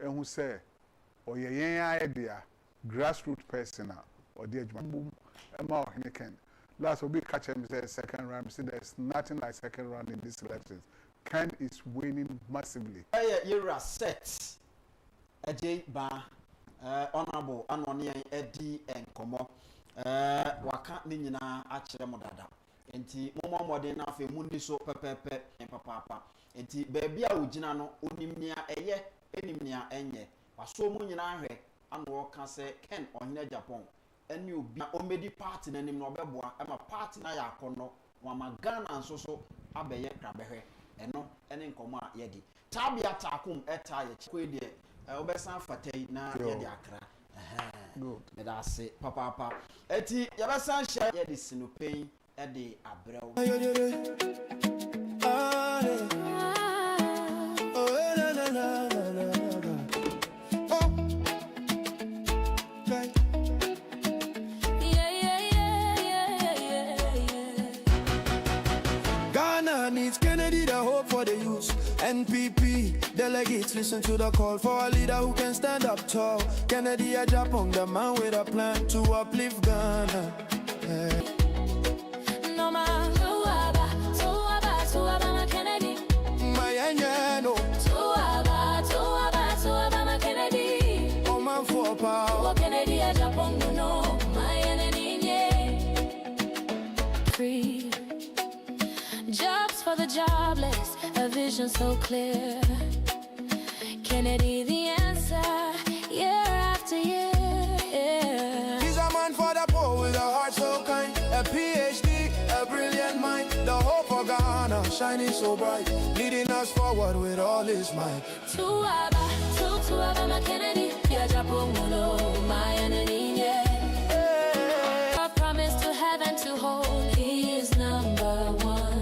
and who say, or ye idea. Grassroots person or the boom and more Ken. Last will be catch him say second round. See, there's nothing like second round in these elections. Ken is winning massively. You're set. Ajay ba honorable Anwani Eddie and Komo. Waka ni nyina achire mo dada. Enti momo modern na fe mundi so pepepe papa. Enti baby a ugina no onimnia eye enimnia enye. Waso mu nyina ahwe anu kan say Ken ohine Agyapong eni obi omedi party na nim no obeboa ama party na ya akono wama Ghana nso so abeye krabehwe eno ene nkomo a yedi tabia takum eta ye chikwe de obesan fatai na yedi akra good me da se papa eti yabesan hye yedi sinupen ede abrew Needs Kennedy the hope for the youth. NPP delegates listen to the call for a leader who can stand up tall. Kennedy Agyapong, the man with a plan to uplift Ghana. No man, tuaba, Kennedy. My no. Tuaba, Kennedy. Oh man for power. Kennedy Agyapong, no, my enemy. Free. Jobs for the jobless, a vision so clear. Kennedy the answer, year after year. He's a man for the poor with a heart so kind, a PhD, a brilliant mind, the hope for Ghana, shining so bright, leading us forward with all his might. Tuaba, Kennedy, Agyapong, no, my enemy. A promise to have and to hold, he is number one.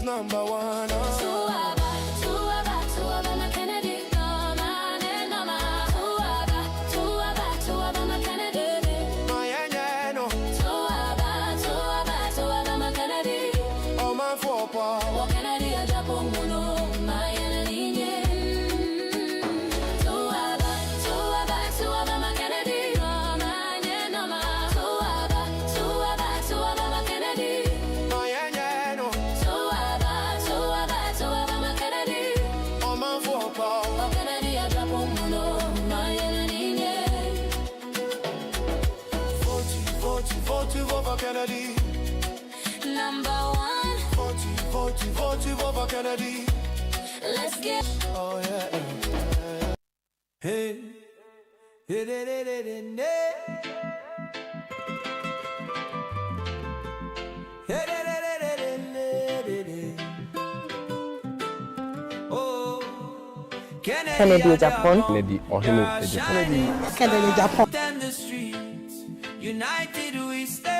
Number one. Tuaba, Kennedy. No man, no man. Tuaba, Kennedy. My no. Tuaba, Kennedy. Oh man for power. Kennedy Agyapong, no. vote for Kennedy. Let's get. Oh yeah. Hey, hey, hey, hey, hey, hey, hey. Hey, hey, hey, hey, hey, hey, hey. Oh, Kennedy Agyapong. Kennedy or Agyapong. Kennedy Agyapong. The streets, united we stand.